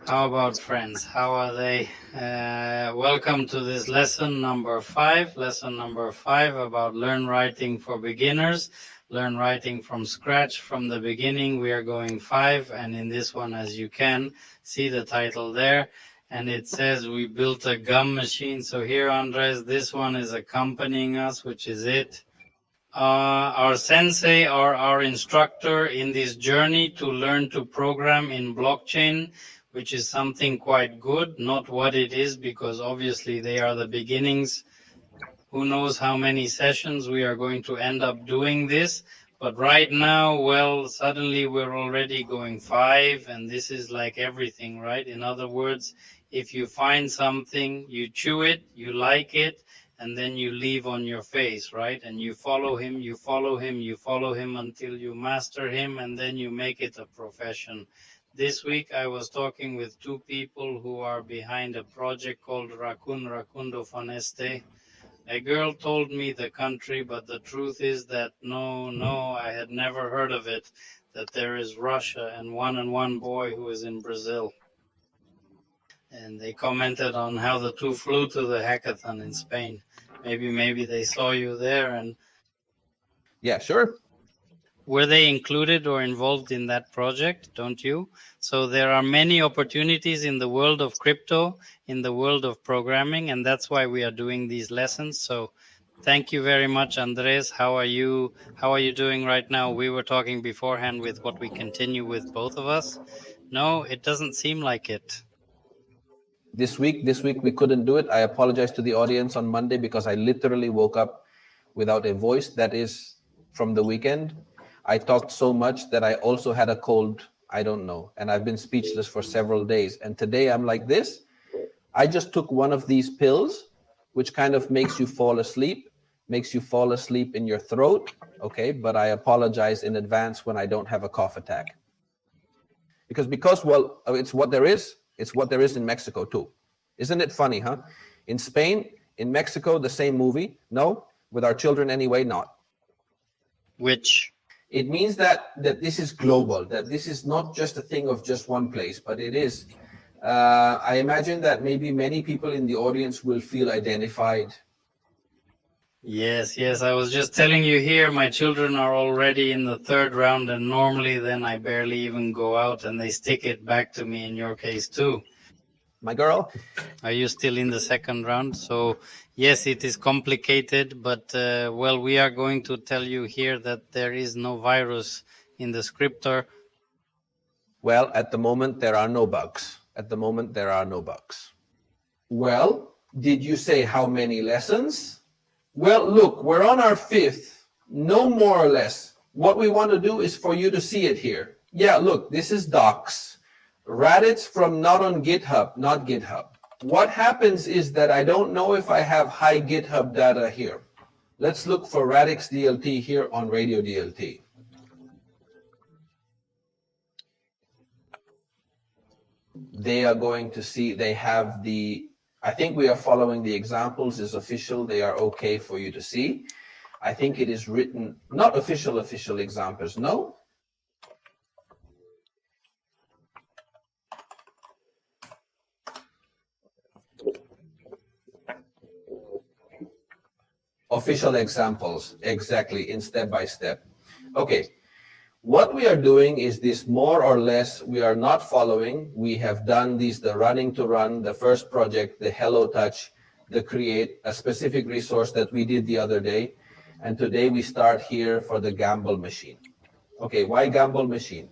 How about friends? How are they? Welcome to this lesson number 5. Lesson number 5 about learn writing for beginners. Learn writing from scratch from the beginning. We are going 5, and in this one, as you can see the title there, and it says we built a gum machine. So here, Andres, this one is accompanying us, which is it. Our sensei or our instructor in this journey to learn to program in blockchain, which is something quite good, not what it is, because obviously they are the beginnings. Who knows how many sessions we are going to end up doing this. But right now, well, suddenly we're already going 5, and this is like everything, right? In other words, if you find something, you chew it, you like it, and then you leave on your face, right? And you follow him, you follow him, you follow him until you master him, and then you make it a profession. This week I was talking with 2 people who are behind a project called Racundo Foneste. A girl told me the country, but the truth is that no, I had never heard of it, that there is Russia and one boy who is in Brazil. And they commented on how the 2 flew to the hackathon in Spain. Maybe they saw you there. And yeah, sure. Were they included or involved in that project? Don't you? So there are many opportunities in the world of crypto, in the world of programming, and that's why we are doing these lessons. So thank you very much, Andres. How are you doing right now? We were talking beforehand with what we continue with, both of us. No, it doesn't seem like it. This week we couldn't do it. I apologize to the audience on Monday because I literally woke up without a voice. That is from the weekend. I talked so much that I also had a cold. I don't know. And I've been speechless for several days. And today I'm like this. I just took one of these pills, which kind of makes you fall asleep in your throat. Okay. But I apologize in advance when I don't have a cough attack. Because well, it's what there is. It's what there is in Mexico too. Isn't it funny, huh? In Spain, in Mexico, the same movie. No, with our children anyway, not. Which? It means that this is global, that this is not just a thing of just one place, but it is. I imagine that maybe many people in the audience will feel identified. Yes. I was just telling you here, my children are already in the 3rd round, and normally then I barely even go out and they stick it back to me in your case too. My girl? Are you still in the 2nd round? So yes, it is complicated, but well, we are going to tell you here that there is no virus in the Scrypto. Well, at the moment, there are no bugs. Well, did you say how many lessons? Well, look, we're on our 5th, no more or less. What we want to do is for you to see it here. Yeah, look, this is docs. Radix from not on GitHub, not GitHub. What happens is that I don't know if I have high GitHub data here. Let's look for Radix DLT here on Radio DLT. They are going to see, they have I think we are following the examples is official. They are okay for you to see. I think it is written, not official examples, no. Official examples, exactly, in step by step. Okay. What we are doing is this more or less, we are not following. We have done these, the running to run, the first project, the Hello Touch, the create, a specific resource that we did the other day. And today we start here for the Gumball machine. Okay, why Gumball machine?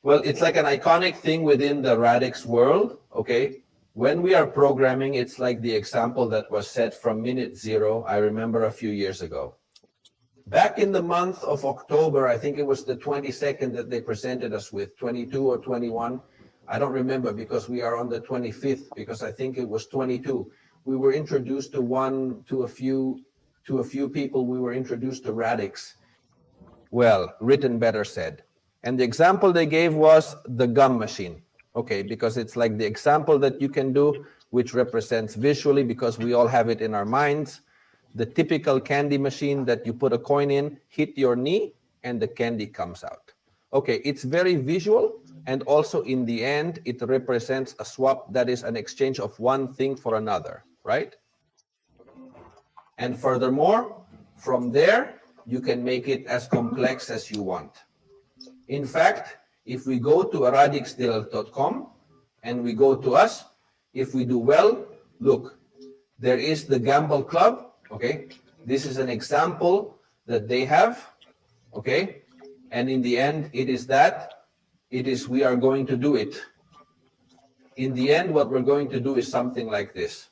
Well, it's like an iconic thing within the Radix world, okay? When we are programming, it's like the example that was set from minute 0, I remember a few years ago. Back in the month of October, I think it was the 22nd that they presented us with, 22 or 21. I don't remember because we are on the 25th, because I think it was 22. We were introduced to a few people, we were introduced to Radix. Well, written better said. And the example they gave was the gum machine. Okay, because it's like the example that you can do, which represents visually, because we all have it in our minds. The typical candy machine that you put a coin in, hit your knee, and the candy comes out. Okay, it's very visual, And also in the end, it represents a swap, that is an exchange of one thing for another, right? And furthermore, from there, you can make it as complex as you want. In fact, if we go to radixdeal.com and we go to us, if we do well, look, there is the Gumball Club, okay? This is an example that they have, okay? And in the end, it is that, we are going to do it. In the end, what we're going to do is something like this.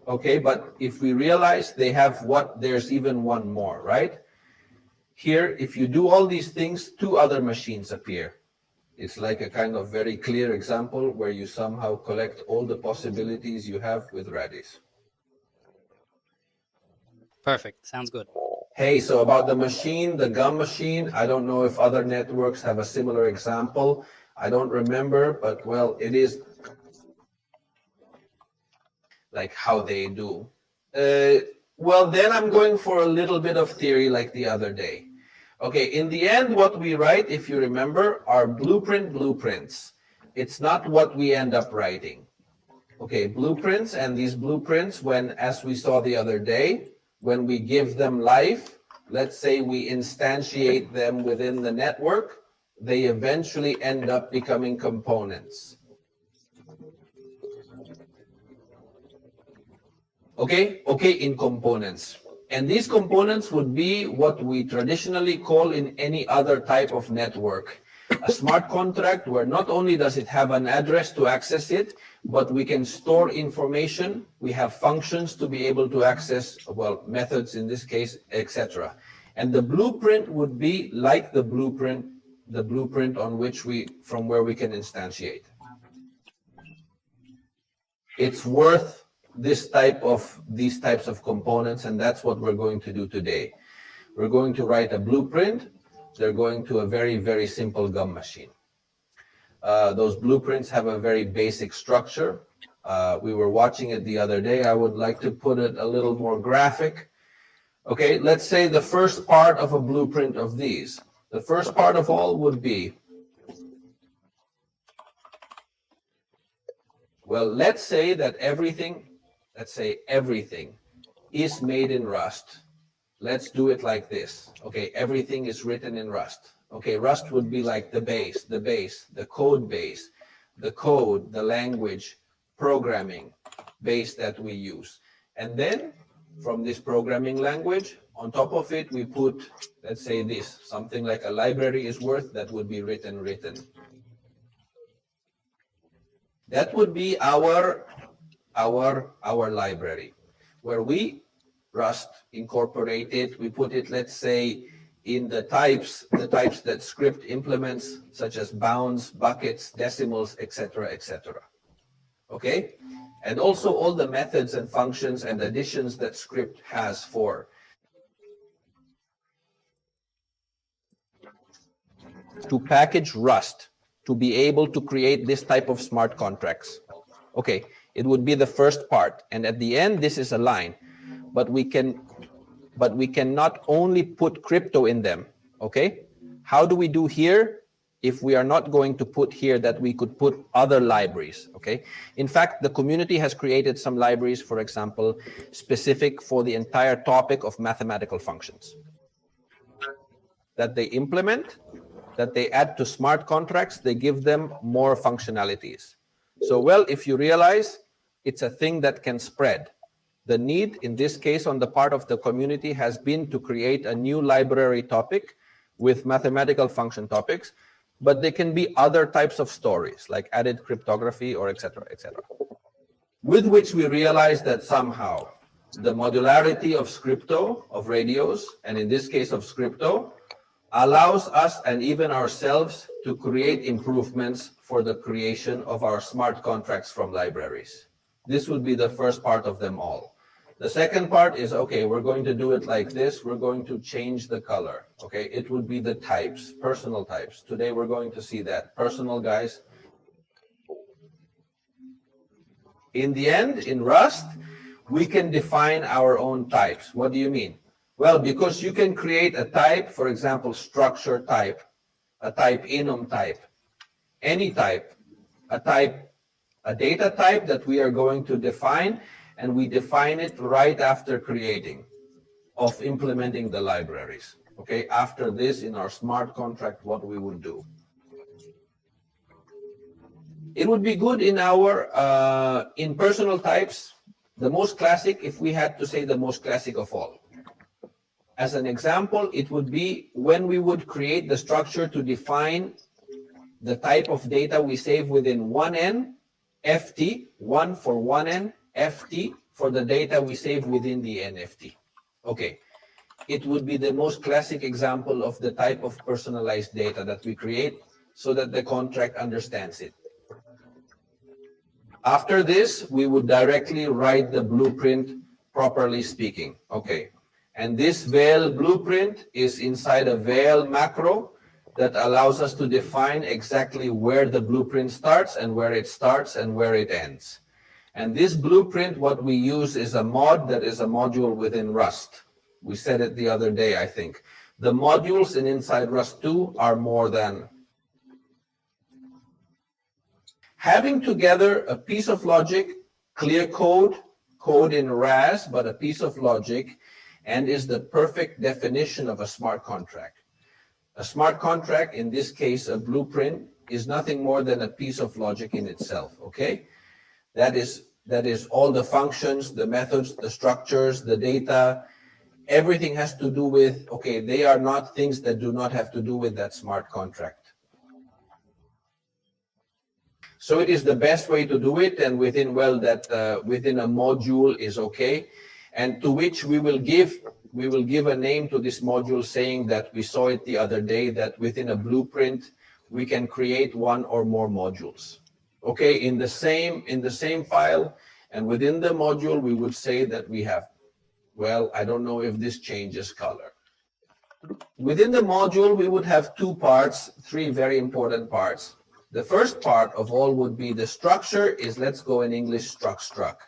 Okay, but if we realize they have there's even one more, right? Here, if you do all these things, two other machines appear. It's like a kind of very clear example where you somehow collect all the possibilities you have with Radix. Perfect. Sounds good. Hey, so about the machine, the gum machine, I don't know if other networks have a similar example. I don't remember, but well, it is like how they do. Well, then I'm going for a little bit of theory like the other day. Okay, in the end, what we write, if you remember, are blueprints. It's not what we end up writing. Okay, blueprints, and these blueprints, when, as we saw the other day, when we give them life, let's say we instantiate them within the network, they eventually end up becoming components. Okay, in components. And these components would be what we traditionally call in any other type of network. A smart contract where not only does it have an address to access it, but we can store information, we have functions to be able to access, well, methods in this case, etc. And the blueprint would be like the blueprint on which from where we can instantiate. It's worth these types of components, and that's what we're going to do today. We're going to write a blueprint. They're going to a very, very simple gum machine. Those blueprints have a very basic structure. We were watching it the other day. I would like to put it a little more graphic. Okay, let's say the first part of a blueprint of these. The first part of all would be, well, let's say everything is made in Rust. Let's do it like this. Okay, everything is written in Rust. Okay, Rust would be like the base, the code base, the code, the language, programming base that we use. And then from this programming language, on top of it, we put, let's say this, something like a library is worth that would be written. That would be our library, where we Rust incorporated, we put it, let's say, in the types that script implements, such as bounds, buckets, decimals, etc., etc. Okay? And also all the methods and functions and additions that script has for to package Rust to be able to create this type of smart contracts. Okay, it would be the first part, and at the end this is a line, but we can not only put crypto in them. Okay, how do we do here if we are not going to put here that we could put other libraries? Okay, in fact, the community has created some libraries, for example, specific for the entire topic of mathematical functions that they implement, that they add to smart contracts, they give them more functionalities. So, well, if you realize it's a thing that can spread. The need, in this case, on the part of the community has been to create a new library topic with mathematical function topics, but they can be other types of stories, like added cryptography or etc., etc. With which we realize that somehow the modularity of Scrypto, of radios, and in this case of Scrypto, allows us and even ourselves to create improvements for the creation of our smart contracts from libraries. This would be the first part of them all. The second part is, okay, we're going to do it like this. We're going to change the color. Okay, it would be the types, personal types. Today we're going to see that. Personal, guys. In the end, in Rust, we can define our own types. What do you mean? Well, because you can create a type, for example, structure type, a type enum type. any type, a data type that we are going to define, and we define it right after creating of implementing the libraries. Okay, after this in our smart contract, what we would do. It would be good in our in personal types, the most classic, if we had to say the most classic of all. As an example, it would be when we would create the structure to define the type of data we save within 1N, FT, 1 for 1N, FT for the data we save within the NFT. Okay, it would be the most classic example of the type of personalized data that we create so that the contract understands it. After this, we would directly write the blueprint, properly speaking. Okay, and this val blueprint is inside a val macro that allows us to define exactly where the blueprint starts and where it ends. And this blueprint, what we use is a mod that is a module within Rust. We said it the other day, I think. The modules inside Rust 2 are more than having together a piece of logic, clear code in RAS, but a piece of logic, and is the perfect definition of a smart contract. A smart contract, in this case a blueprint, is nothing more than a piece of logic in itself, okay? That is all the functions, the methods, the structures, the data, everything has to do with, okay, they are not things that do not have to do with that smart contract. So it is the best way to do it, and within, well, that within a module is okay, and to which we will give a name to this module, saying that we saw it the other day, that within a blueprint we can create one or more modules. Okay, in the same file, and within the module we would say that we have, well, I don't know if this changes color. Within the module we would have two parts, three very important parts. The first part of all would be the structure is, let's go in English, struct.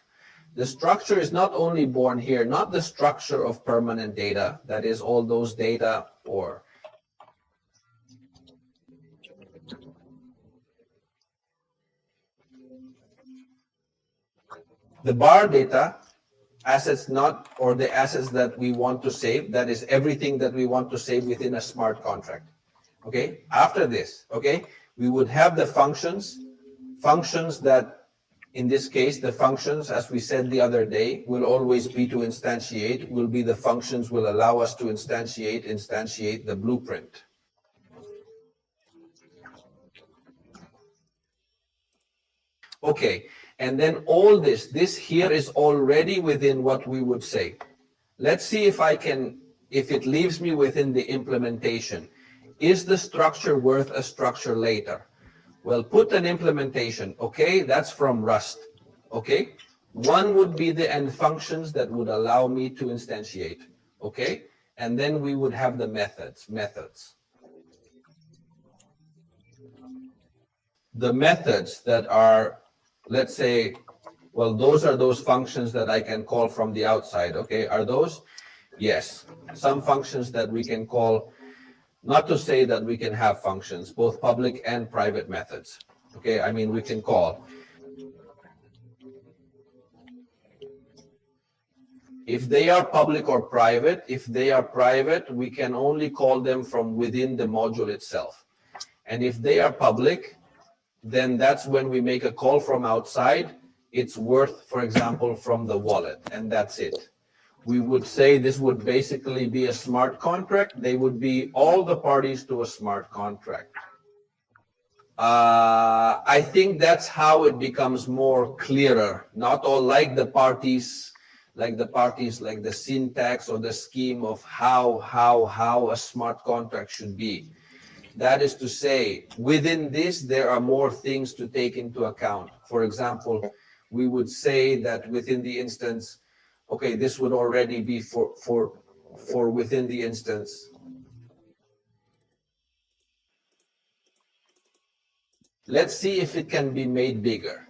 The structure is not only born here, not the structure of permanent data, that is all those data, or the bar data, assets not, or the assets that we want to save, that is everything that we want to save within a smart contract. Okay, after this, okay, we would have the functions that, in this case, the functions, as we said the other day, will always be to instantiate, will be the functions will allow us to instantiate the blueprint. Okay, and then all this here is already within what we would say. Let's see if it leaves me within the implementation. Is the structure worth a structure later? Well, put an implementation, okay, that's from Rust, okay? One would be the end functions that would allow me to instantiate, okay? And then we would have the methods. The methods that are, let's say, well, those are those functions that I can call from the outside, okay? Are those? Yes, some functions that we can call. Not to say that we can have functions, both public and private methods. Okay, I mean, we can call. If they are public or private, we can only call them from within the module itself. And if they are public, then that's when we make a call from outside. It's worth, for example, from the wallet, and that's it. We would say this would basically be a smart contract. They would be all the parties to a smart contract. I think that's how it becomes more clearer. Not all like the parties, like the syntax or the scheme of how a smart contract should be. That is to say, within this, there are more things to take into account. For example, we would say that within the instance, okay, this would already be for within the instance. Let's see if it can be made bigger.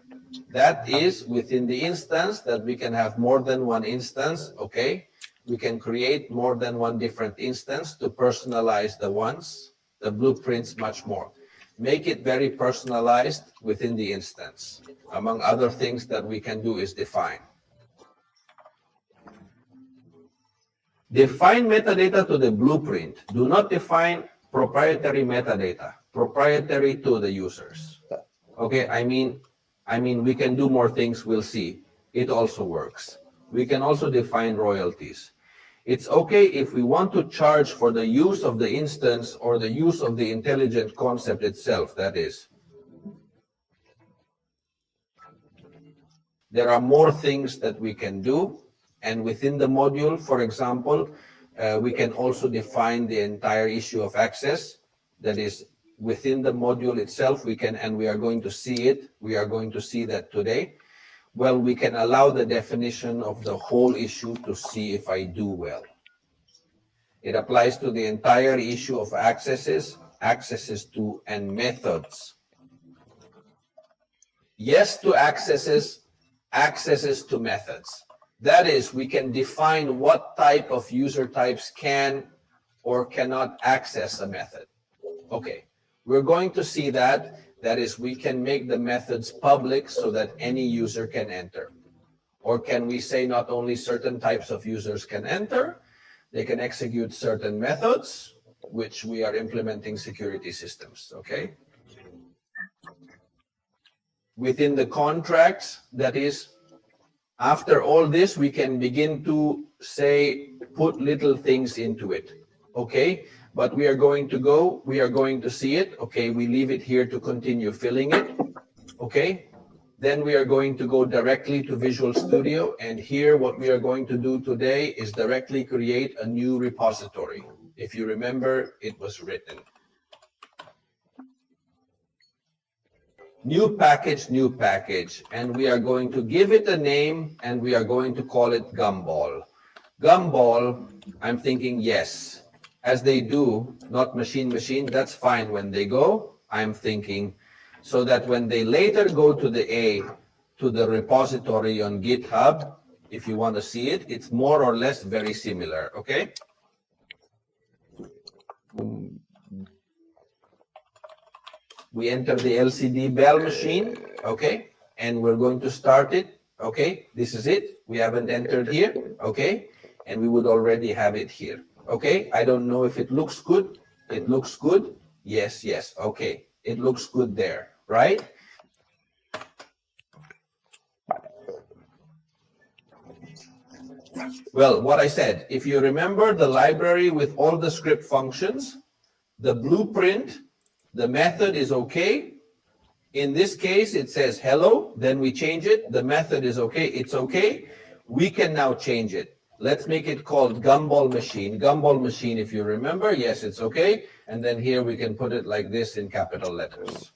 That is within the instance that we can have more than one instance, okay? We can create more than one different instance to personalize the blueprints much more. make it very personalized within the instance. Among other things that we can do is define. Define metadata to the blueprint. Do not define proprietary metadata, proprietary to the users. Okay, I mean, we can do more things, we'll see. It also works. We can also define royalties. It's okay if we want to charge for the use of the instance or the use of the intelligent concept itself, that is. There are more things that we can do, and within the module, for example, we can also define the entire issue of access. That is, within the module itself, we can, and we are going to see it, we are going to see that today. Well, we can allow the definition of the whole issue to see if I do well. It applies to the entire issue of accesses to, and methods. Yes to accesses to methods. That is, we can define what type of user types can or cannot access a method. Okay, we're going to see that. That is, we can make the methods public so that any user can enter. Or can we say not only certain types of users can enter, they can execute certain methods, which we are implementing security systems, okay? Within the contracts, that is, after all this, we can begin to say, put little things into it, okay? But we are going to see it, okay? We leave it here to continue filling it, okay? Then we are going to go directly to Visual Studio, and here what we are going to do today is directly create a new repository. If you remember, it was written. New package, and we are going to give it a name, and we are going to call it Gumball. Gumball, I'm thinking yes. As they do, not machine, that's fine when they go, I'm thinking, so that when they later go to the repository on GitHub, if you want to see it, it's more or less very similar, okay? We enter the LCD bell machine, okay? And we're going to start it, okay? This is it. We haven't entered here, okay? And we would already have it here. Okay, I don't know if it looks good. It looks good. Yes, okay. It looks good there, right? Well, what I said, if you remember the library with all the script functions, the blueprint, the method is okay. In this case, it says hello, then we change it. The method is okay, it's okay. We can now change it. Let's make it called Gumball machine. Gumball machine, if you remember, yes, it's okay. And then here we can put it like this in capital letters.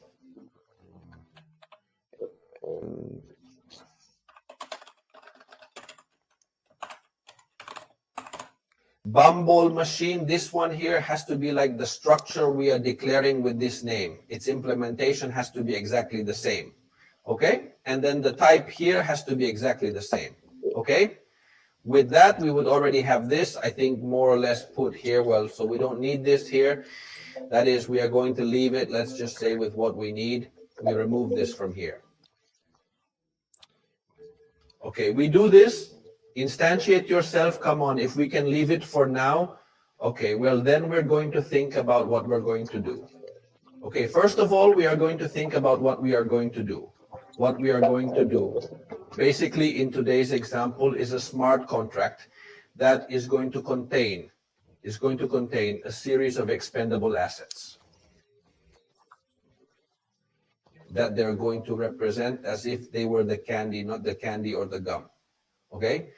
Gumball machine, this one here has to be like the structure we are declaring with this name. Its implementation has to be exactly the same. Okay? And then the type here has to be exactly the same. Okay? With that, we would already have this, I think, more or less put here. Well, so we don't need this here. That is, we are going to leave it, let's just say with what we need. We remove this from here. Okay, we do this. Instantiate yourself, come on, if we can leave it for now. Okay, well, then we're going to think about what we're going to do. Okay, first of all, we are going to think about what we are going to do. What we are going to do. Basically, in today's example, is a smart contract that is going to contain a series of expendable assets that they're going to represent as if they were the candy, not the candy or the gum. Okay?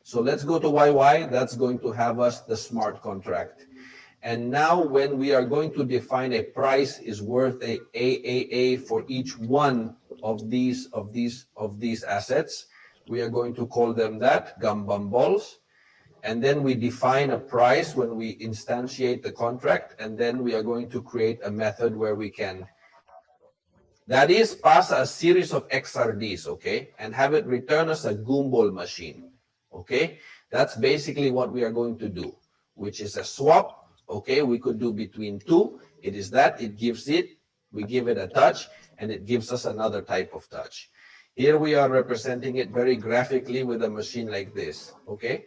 So let's go to YY. That's going to have us the smart contract. And now when we are going to define a price is worth a AAA for each one of these assets, we are going to call them that, Gumballs. And then we define a price when we instantiate the contract, and then we are going to create a method where we can, that is, pass a series of XRDs, okay, and have it return us a Gumball machine, okay? That's basically what we are going to do, which is a swap, okay? We could do between two. It is that, it gives it We give it a touch, and it gives us another type of touch. Here we are representing it very graphically with a machine like this, okay?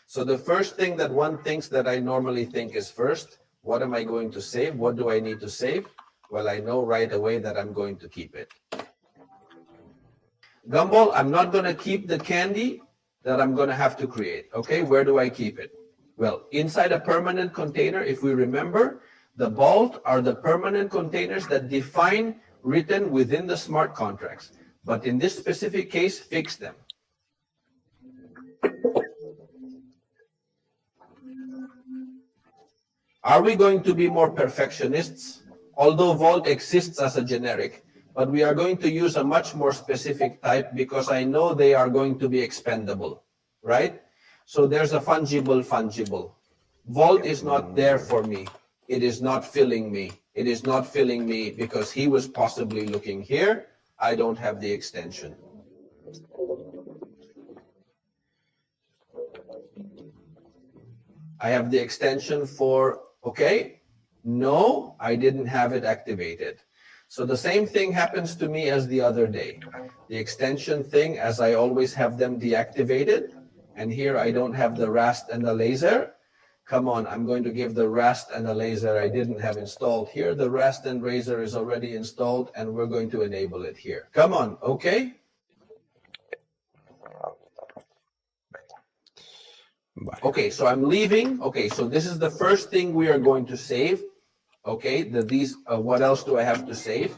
So the first thing that one thinks that I normally think is first, what am I going to save? What do I need to save? Well, I know right away that I'm going to keep it. Gumball, I'm not going to keep the candy that I'm going to have to create, okay? Where do I keep it? Well, inside a permanent container, if we remember, the vault are the permanent containers that define written within the smart contracts. But in this specific case, fix them. Are we going to be more perfectionists? Although vault exists as a generic, but we are going to use a much more specific type because I know they are going to be expendable, right? So there's a fungible. Vault is not there for me. It is not filling me. It is not filling me because he was possibly looking here. I don't have the extension. I have the extension for, okay, no, I didn't have it activated. So the same thing happens to me as the other day. The extension thing, as I always have them deactivated, and here I don't have the RAST and the laser. Come on, I'm going to give the RAST and the laser I didn't have installed here. The RAST and laser is already installed, and we're going to enable it here. Come on, okay? Okay, so I'm leaving. Okay, so this is the first thing we are going to save. Okay, what else do I have to save?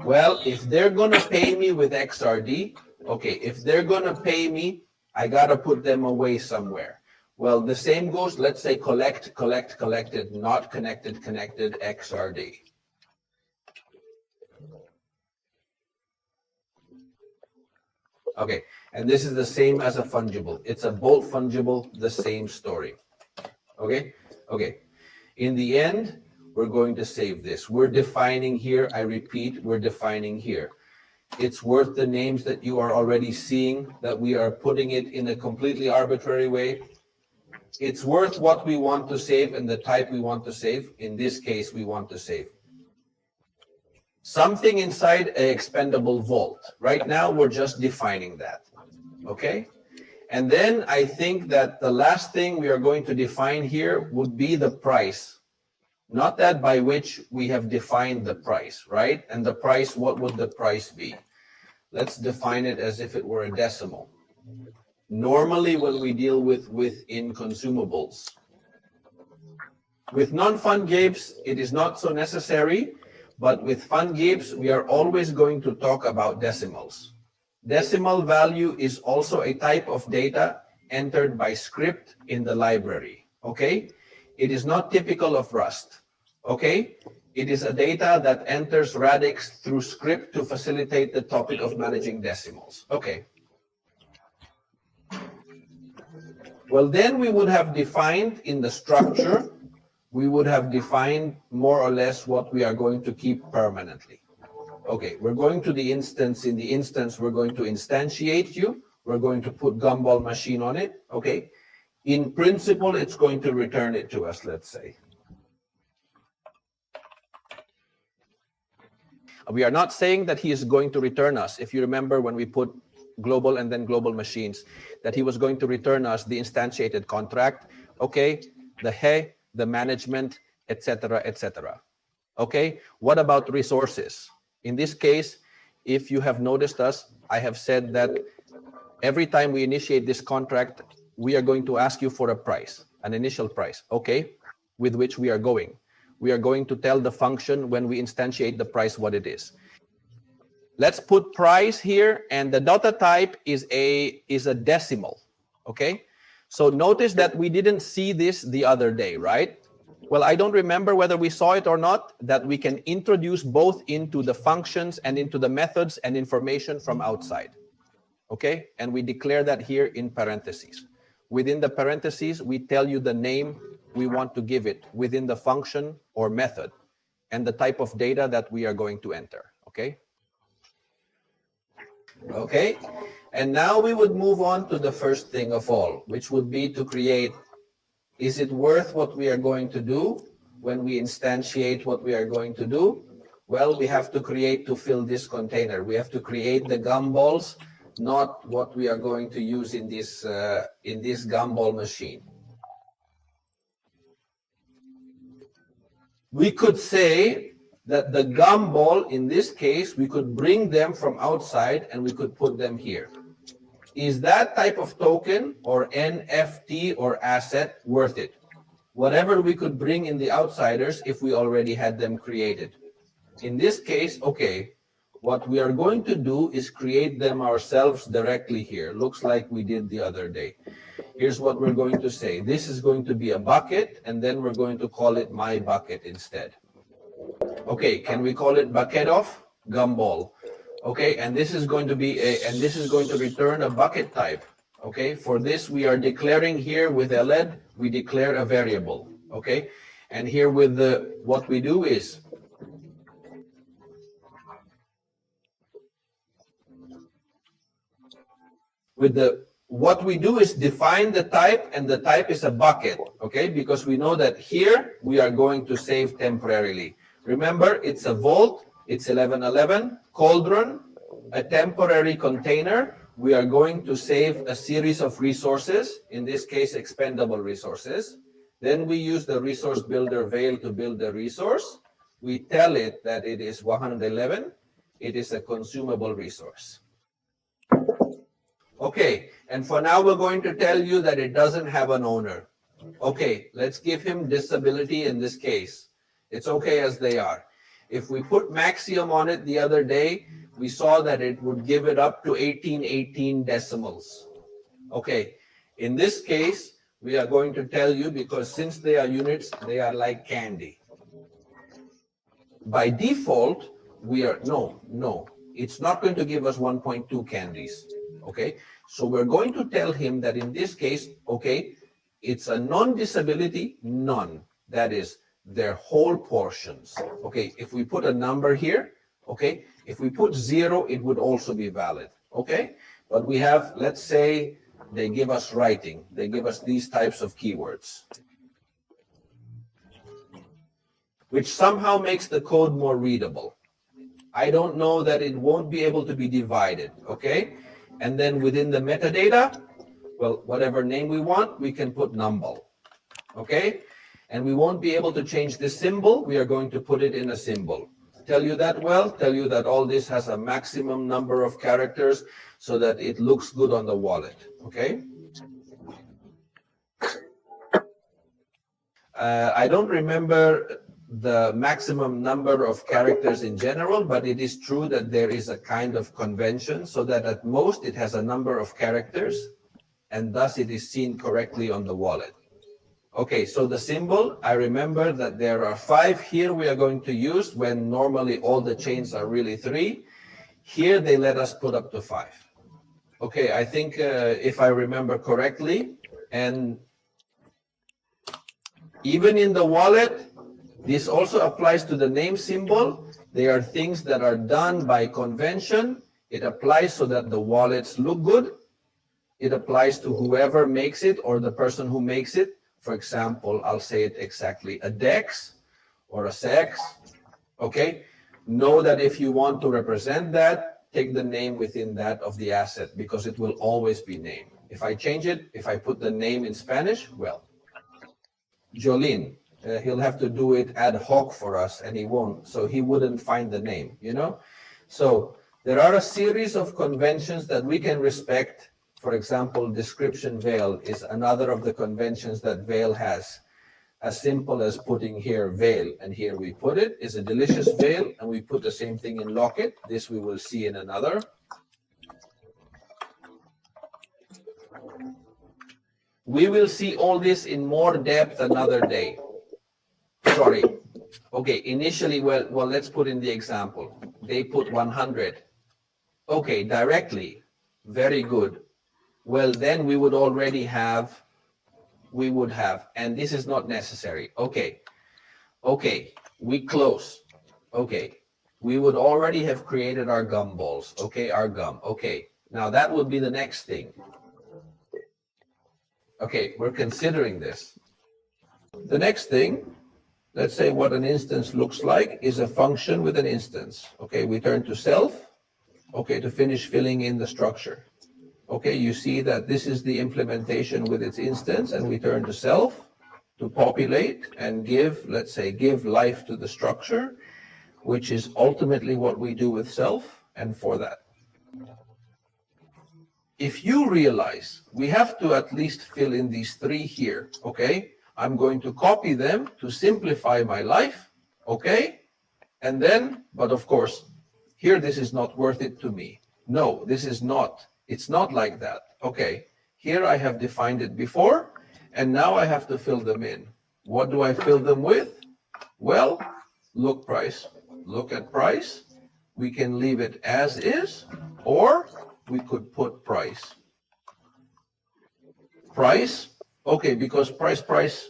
Well, if they're going to pay me with XRD, okay, if they're going to pay me, I got to put them away somewhere. Well, the same goes, let's say collected, not connected, XRD. Okay, and this is the same as a fungible. It's a bolt fungible, the same story. Okay, okay. In the end, we're going to save this. We're defining here, I repeat, we're defining here. It's worth the names that you are already seeing, that we are putting it in a completely arbitrary way. It's worth what we want to save and the type we want to save. In this case, we want to save something inside an expendable vault. Right now, we're just defining that, okay? And then I think that the last thing we are going to define here would be the price. Not that by which we have defined the price, right? And the price, what would the price be? Let's define it as if it were a decimal. Normally, when we deal with in consumables, with non-fund games, it is not so necessary, but with fund games, we are always going to talk about decimals. Decimal value is also a type of data entered by script in the library, okay? It is not typical of Rust, okay? It is a data that enters Radix through script to facilitate the topic of managing decimals, okay? Well, then we would have defined in the structure, we would have defined more or less what we are going to keep permanently. Okay, we're going to the instance. In the instance, we're going to instantiate you. We're going to put Gumball machine on it, okay? In principle, it's going to return it to us, let's say. We are not saying that he is going to return us. If you remember when we put global and then global machines, that he was going to return us the instantiated contract, okay, the management, etc., etc. Okay, what about resources? In this case, if you have noticed us, I have said that every time we initiate this contract, we are going to ask you for a price, an initial price, okay, with which we are going. We are going to tell the function when we instantiate the price what it is. Let's put price here, and the data type is a decimal, okay? So notice that we didn't see this the other day, right? Well, I don't remember whether we saw it or not, that we can introduce both into the functions and into the methods and information from outside, okay? And we declare that here in parentheses. Within the parentheses, we tell you the name we want to give it within the function or method and the type of data that we are going to enter, okay? Okay, and now we would move on to the first thing of all, which would be to create, is it worth what we are going to do when we instantiate what we are going to do? Well, we have to create to fill this container. We have to create the gumballs, not what we are going to use in this gumball machine. We could say that the gumball, in this case, we could bring them from outside and we could put them here. Is that type of token or NFT or asset worth it? Whatever we could bring in the outsiders if we already had them created. In this case, okay, what we are going to do is create them ourselves directly here. Looks like we did the other day. Here's what we're going to say. This is going to be a bucket, and then we're going to call it my bucket instead. Okay, can we call it bucket of gumball? Okay, and this is going to be this is going to return a bucket type. Okay, for this we are declaring here with LED, we declare a variable. Okay, and here with the what we do is what we do is define the type, and the type is a bucket, okay? Because we know that here we are going to save temporarily. Remember, it's a vault, it's 1111, cauldron, a temporary container. We are going to save a series of resources, in this case, expendable resources. Then we use the resource builder veil to build the resource. We tell it that it is 111. It is a consumable resource. Okay, and for now, we're going to tell you that it doesn't have an owner. Okay, let's give him disability in this case. It's okay as they are. If we put Maxium on it the other day, we saw that it would give it up to 1818 decimals. Okay, in this case, we are going to tell you, because since they are units, they are like candy. By default, we are, no, it's not going to give us 1.2 candies. Okay, so we're going to tell him that in this case, okay, it's a non-disability, none. That is their whole portions. Okay, if we put a number here, okay, if we put 0, it would also be valid. Okay, but we have, let's say, they give us writing. They give us these types of keywords, which somehow makes the code more readable. I don't know that it won't be able to be divided. Okay. And then within the metadata, well, whatever name we want, we can put numball, okay? And we won't be able to change this symbol. We are going to put it in a symbol. Tell you that well, tell you that all this has a maximum number of characters so that it looks good on the wallet, okay? I don't remember the maximum number of characters in general, but it is true that there is a kind of convention so that at most it has a number of characters, and thus it is seen correctly on the wallet. Okay, so the symbol, I remember that there are 5 here we are going to use when normally all the chains are really 3. Here they let us put up to 5. Okay, I think if I remember correctly, and even in the wallet, this also applies to the name symbol. They are things that are done by convention. It applies so that the wallets look good. It applies to whoever makes it or the person who makes it. For example, I'll say it exactly, a DEX or a SEX. Okay, know that if you want to represent that, take the name within that of the asset, because it will always be named. If I change it, if I put the name in Spanish, well, Jolene. He'll have to do it ad hoc for us, and he won't, so he wouldn't find the name, you know? So there are a series of conventions that we can respect. For example, description veil is another of the conventions that veil has. As simple as putting here veil, and here we put it, is a delicious veil, and we put the same thing in locket. This we will see in another. We will see all this in more depth another day. Sorry. Okay, initially, well, let's put in the example. They put 100. Okay, directly. Very good. Well, then we would already have, and this is not necessary. Okay, we close. Okay, we would already have created our gumballs. Okay, our gum. Okay, now that would be the next thing. Okay, we're considering this. The next thing let's say what an instance looks like is a function with an instance. Okay, we turn to self, okay, to finish filling in the structure. Okay, you see that this is the implementation with its instance, and we turn to self to populate and give, let's say, give life to the structure, which is ultimately what we do with self. And for that, if you realize we have to at least fill in these three here, okay, I'm going to copy them to simplify my life, okay, and then, but of course, here this is not worth it to me. No, this is not. It's not like that. Okay, here I have defined it before, and now I have to fill them in. What do I fill them with? Well, look price. Look at price. We can leave it as is, or we could put price. Price, okay, because price,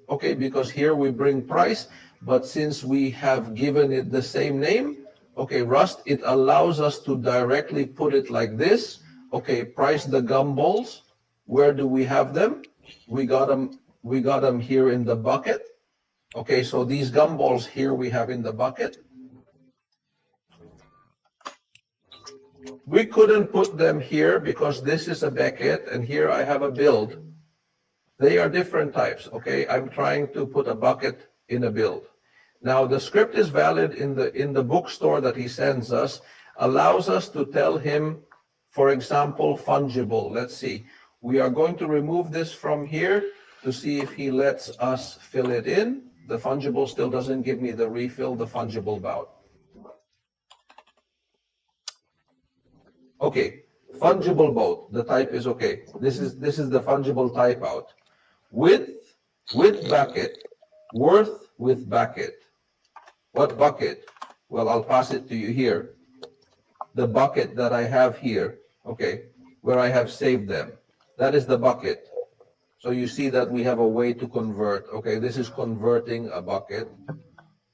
okay, because here we bring price, but since we have given it the same name, okay, Rust, it allows us to directly put it like this. Okay, price the gumballs. Where do we have them? We got them here in the bucket. Okay, so these gumballs here we have in the bucket. We couldn't put them here because this is a bucket and here I have a build. They are different types, okay? I'm trying to put a bucket in a build. Now the script is valid in the bookstore that he sends us, allows us to tell him, for example, fungible. Let's see. We are going to remove this from here to see if he lets us fill it in. The fungible still doesn't give me the refill, the fungible bout. Okay, fungible boat, the type is okay. This is the fungible type out. Width with bucket, worth with bucket. What bucket? Well, I'll pass it to you here. The bucket that I have here, okay, where I have saved them. That is the bucket. So you see that we have a way to convert. Okay, this is converting a bucket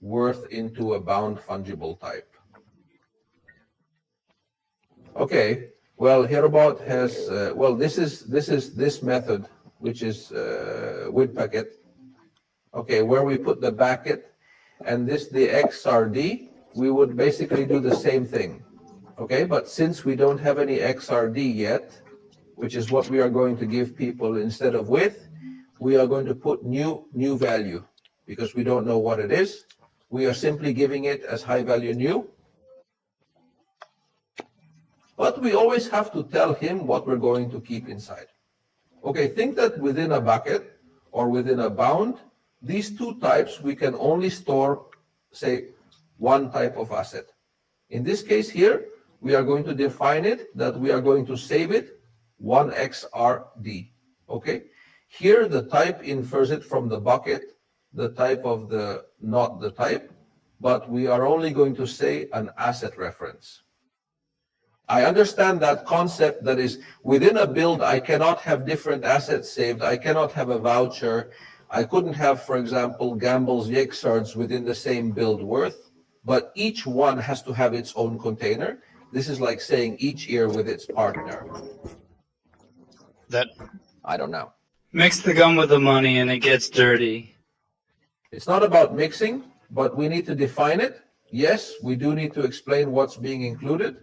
worth into a bound fungible type. Okay, well, Herobot has, well, this is this method, which is with bucket. Okay, where we put the bucket, and this the XRD, we would basically do the same thing. Okay, but since we don't have any XRD yet, which is what we are going to give people instead of with, we are going to put new value because we don't know what it is. We are simply giving it as high value new. But we always have to tell him what we're going to keep inside. Okay, think that within a bucket or within a bound, these two types, we can only store, say, one type of asset. In this case here, we are going to define it that we are going to save it 1XRD. Okay, here the type infers it from the bucket, the type of the, not the type, but we are only going to say an asset reference. I understand that concept, that is within a build, I cannot have different assets saved. I cannot have a voucher. I couldn't have, for example, Gumball's Yexards within the same build worth, but each one has to have its own container. This is like saying each ear with its partner. That I don't know. mix the gum with the money and it gets dirty. It's not about mixing, but we need to define it. Yes, we do need to explain what's being included.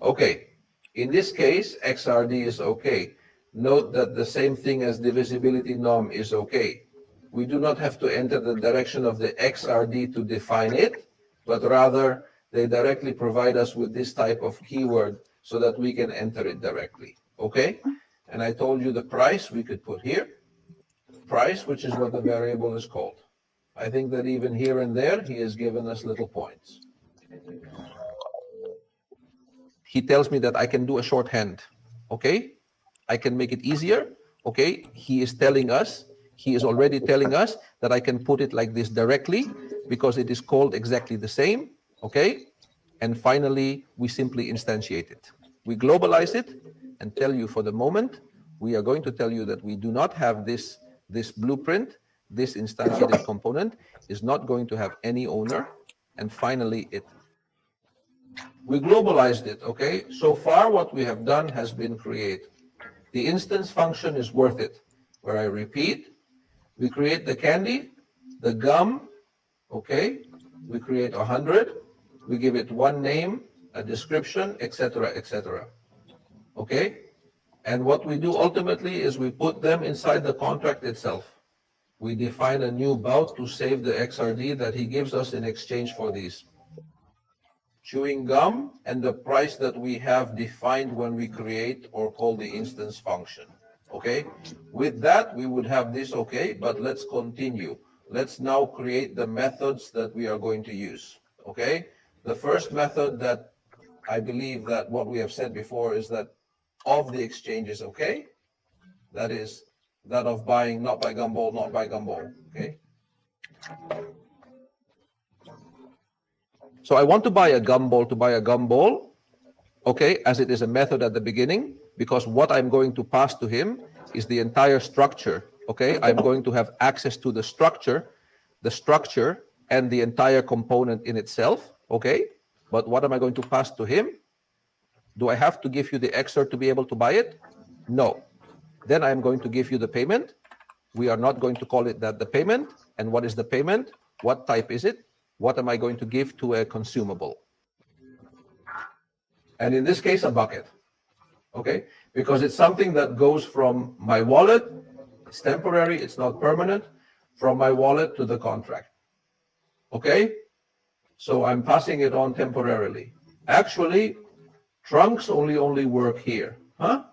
Okay, in this case, XRD is okay. Note that the same thing as divisibility nom is okay. We do not have to enter the direction of the XRD to define it, but rather they directly provide us with this type of keyword so that we can enter it directly. Okay, and I told you the price we could put here. Price, which is what the variable is called. I think that even here and there, he has given us little points. He tells me that I can do a shorthand, okay? I can make it easier, okay? He is telling us, he is already telling us that I can put it like this directly because it is called exactly the same, okay? And finally, we simply instantiate it. We globalize it and tell you for the moment, we are going to tell you that we do not have this blueprint, this instantiated component is not going to have any owner. And finally, we globalized it, okay? So far, what we have done has been create. The instance function is worth it, where I repeat, we create the candy, the gum, Okay, we create 100. We give it one name, a description, etc., etc. Okay, and what we do ultimately is we put them inside the contract itself. We define a new bout to save the XRD that he gives us in exchange for these. Chewing gum and the price that we have defined when we create or call the instance function. Okay, with that we would have this. Okay, but let's continue. Let's now create the methods that we are going to use. Okay, the first method that I believe that what we have said before is that of the exchanges. Okay, that is that of buying, not by Gumball, not by Gumball. Okay, so I want to buy a Gumball, okay, as it is a method at the beginning, because what I'm going to pass to him is the entire structure. Okay, I'm going to have access to the structure and the entire component in itself. Okay, but what am I going to pass to him? Do I have to give you the XOR to be able to buy it? No. Then I'm going to give you the payment. We are not going to call it that the payment. And what is the payment? What type is it? What am I going to give to a consumable? And in this case, a bucket. Okay, because it's something that goes from my wallet. It's temporary, it's not permanent, from my wallet to the contract. Okay, so I'm passing it on temporarily. Actually, trunks only work here. Huh?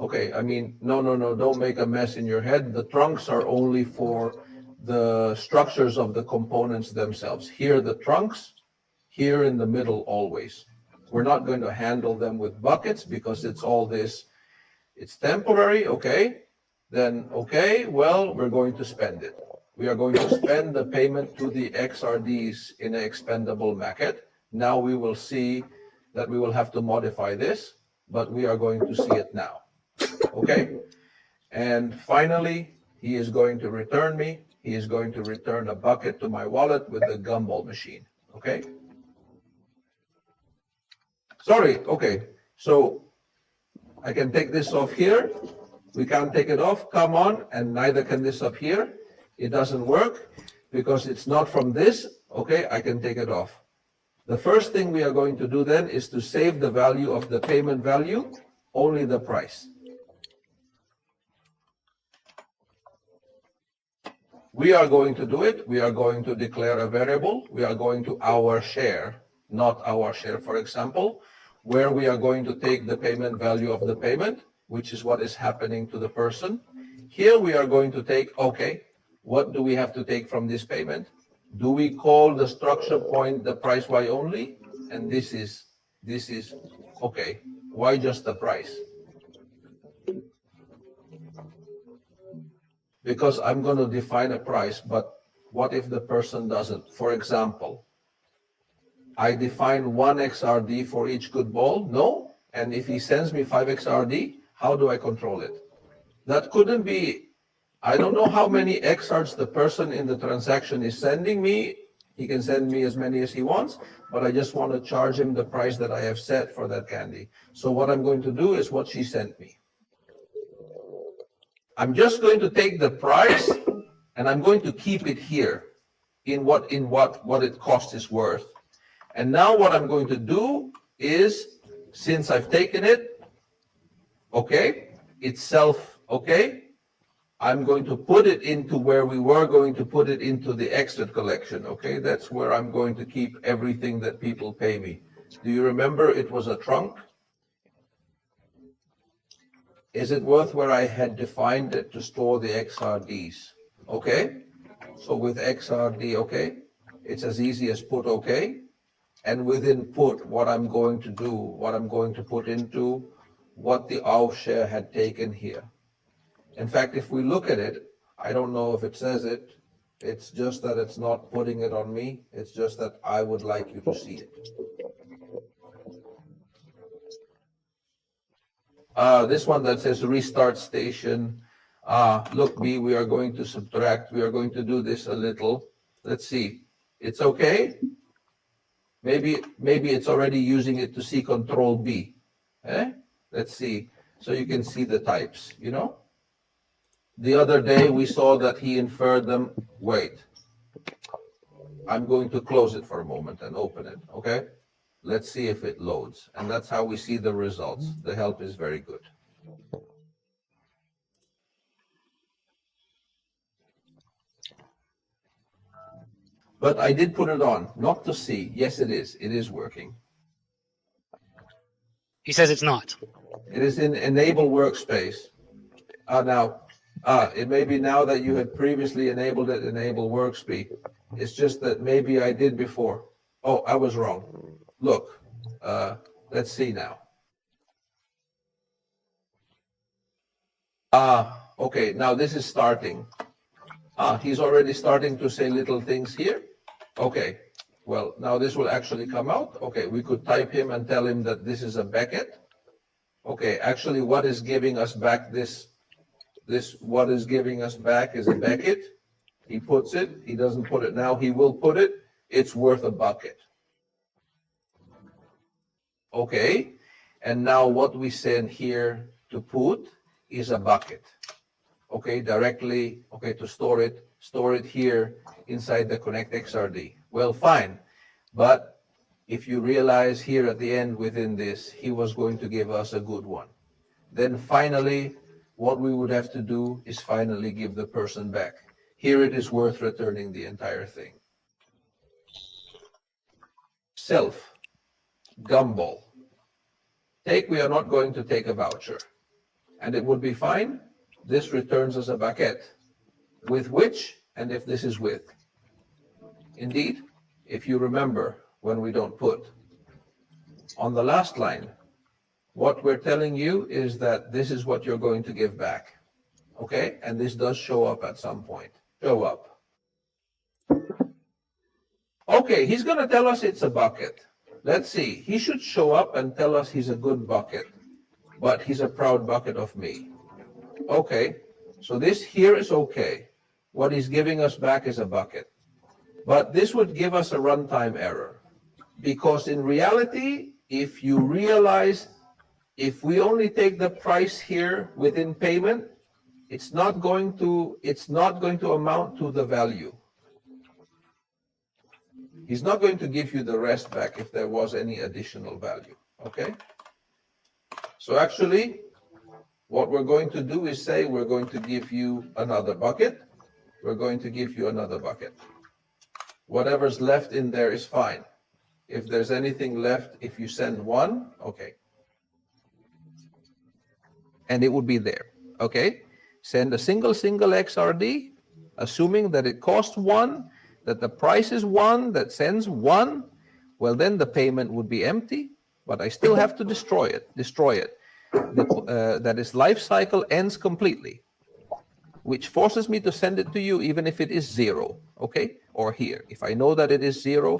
Okay, I mean, no, don't make a mess in your head. The trunks are only for the structures of the components themselves. Here, the trunks, here in the middle always. We're not going to handle them with buckets because it's all this. It's temporary, okay? Then, okay, well, we're going to spend it. We are going to spend the payment to the XRDs in an expendable bucket. Now we will see that we will have to modify this, but we are going to see it now. Okay? And finally, he is going to return a bucket to my wallet with the Gumball machine. Okay? Sorry, okay. So I can take this off here. We can't take it off. Come on, and neither can this up here. It doesn't work because it's not from this. Okay, I can take it off. The first thing we are going to do then is to save the value of the payment value, only the price. We are going to do it. We are going to declare a variable. We are going to our share, not our share, for example, where we are going to take the payment value of the payment, which is what is happening to the person. Here we are going to take, okay, what do we have to take from this payment? Do we call the structure point the price Y only? And this is, okay, why just the price? Because I'm going to define a price, but what if the person doesn't? For example, I define 1 XRD for each good ball? No. And if he sends me 5 XRD, how do I control it? That couldn't be, I don't know how many XRs the person in the transaction is sending me. He can send me as many as he wants, but I just want to charge him the price that I have set for that candy. So what I'm going to do is what she sent me. I'm just going to take the price and I'm going to keep it here in what it cost is worth. And now what I'm going to do is, since I've taken it, okay, itself, okay, I'm going to put it into where we were going to put it into the extra collection, okay? That's where I'm going to keep everything that people pay me. Do you remember it was a trunk? Is it worth where I had defined it to store the XRDs? Okay, so with XRD, okay, it's as easy as put okay. And within put, what I'm going to do, what I'm going to put into what the our share had taken here. In fact, if we look at it, I don't know if it says it. It's just that it's not putting it on me. It's just that I would like you to see it. This one that says restart station. Look, B, we are going to subtract. We are going to do this a little. Let's see. It's okay. Maybe it's already using it to see control B. Eh? Let's see. So you can see the types, you know. The other day we saw that he inferred them. Wait. I'm going to close it for a moment and open it, okay? Let's see if it loads. And that's how we see the results. The help is very good. But I did put it on, not to see. Yes, it is. It is working. He says it's not. It is in Enable Workspace. It may be now that you had previously enabled it, Enable Workspace. It's just that maybe I did before. Oh, I was wrong. Look, let's see now. Okay, now this is starting. He's already starting to say little things here. Okay, well, now this will actually come out. Okay, we could type him and tell him that this is a Beckett. Okay, actually what is giving us back what is giving us back is a Beckett. He puts it, he doesn't put it now, he will put it. It's worth a bucket. Okay, and now what we send here to put is a bucket. Okay, directly, okay, to store it here inside the Connect XRD. Well, fine, but if you realize here at the end within this, he was going to give us a good one. Then finally, what we would have to do is finally give the person back. Here it is worth returning the entire thing. Self, Gumball. We are not going to take a voucher. And it would be fine. This returns as a bucket. With which, and if this is with. Indeed, if you remember when we don't put. On the last line, what we're telling you is that this is what you're going to give back. Okay? And this does show up at some point. Show up. Okay, he's going to tell us it's a bucket. Let's see. He should show up and tell us he's a good bucket. But he's a proud bucket of me. Okay, so this here is okay. What he's giving us back is a bucket. But this would give us a runtime error. Because in reality, if you realize, if we only take the price here within payment, it's not going to amount to the value. He's not going to give you the rest back if there was any additional value, okay? So actually, what we're going to do is say we're going to give you another bucket. We're going to give you another bucket. Whatever's left in there is fine. If there's anything left, if you send one, okay. And it would be there, okay? Send a single XRD, assuming that it costs one, that the price is one, that sends one, well, then the payment would be empty, but I still have to destroy it. That its life cycle ends completely, which forces me to send it to you even if it is zero, okay? Or here, if I know that it is zero,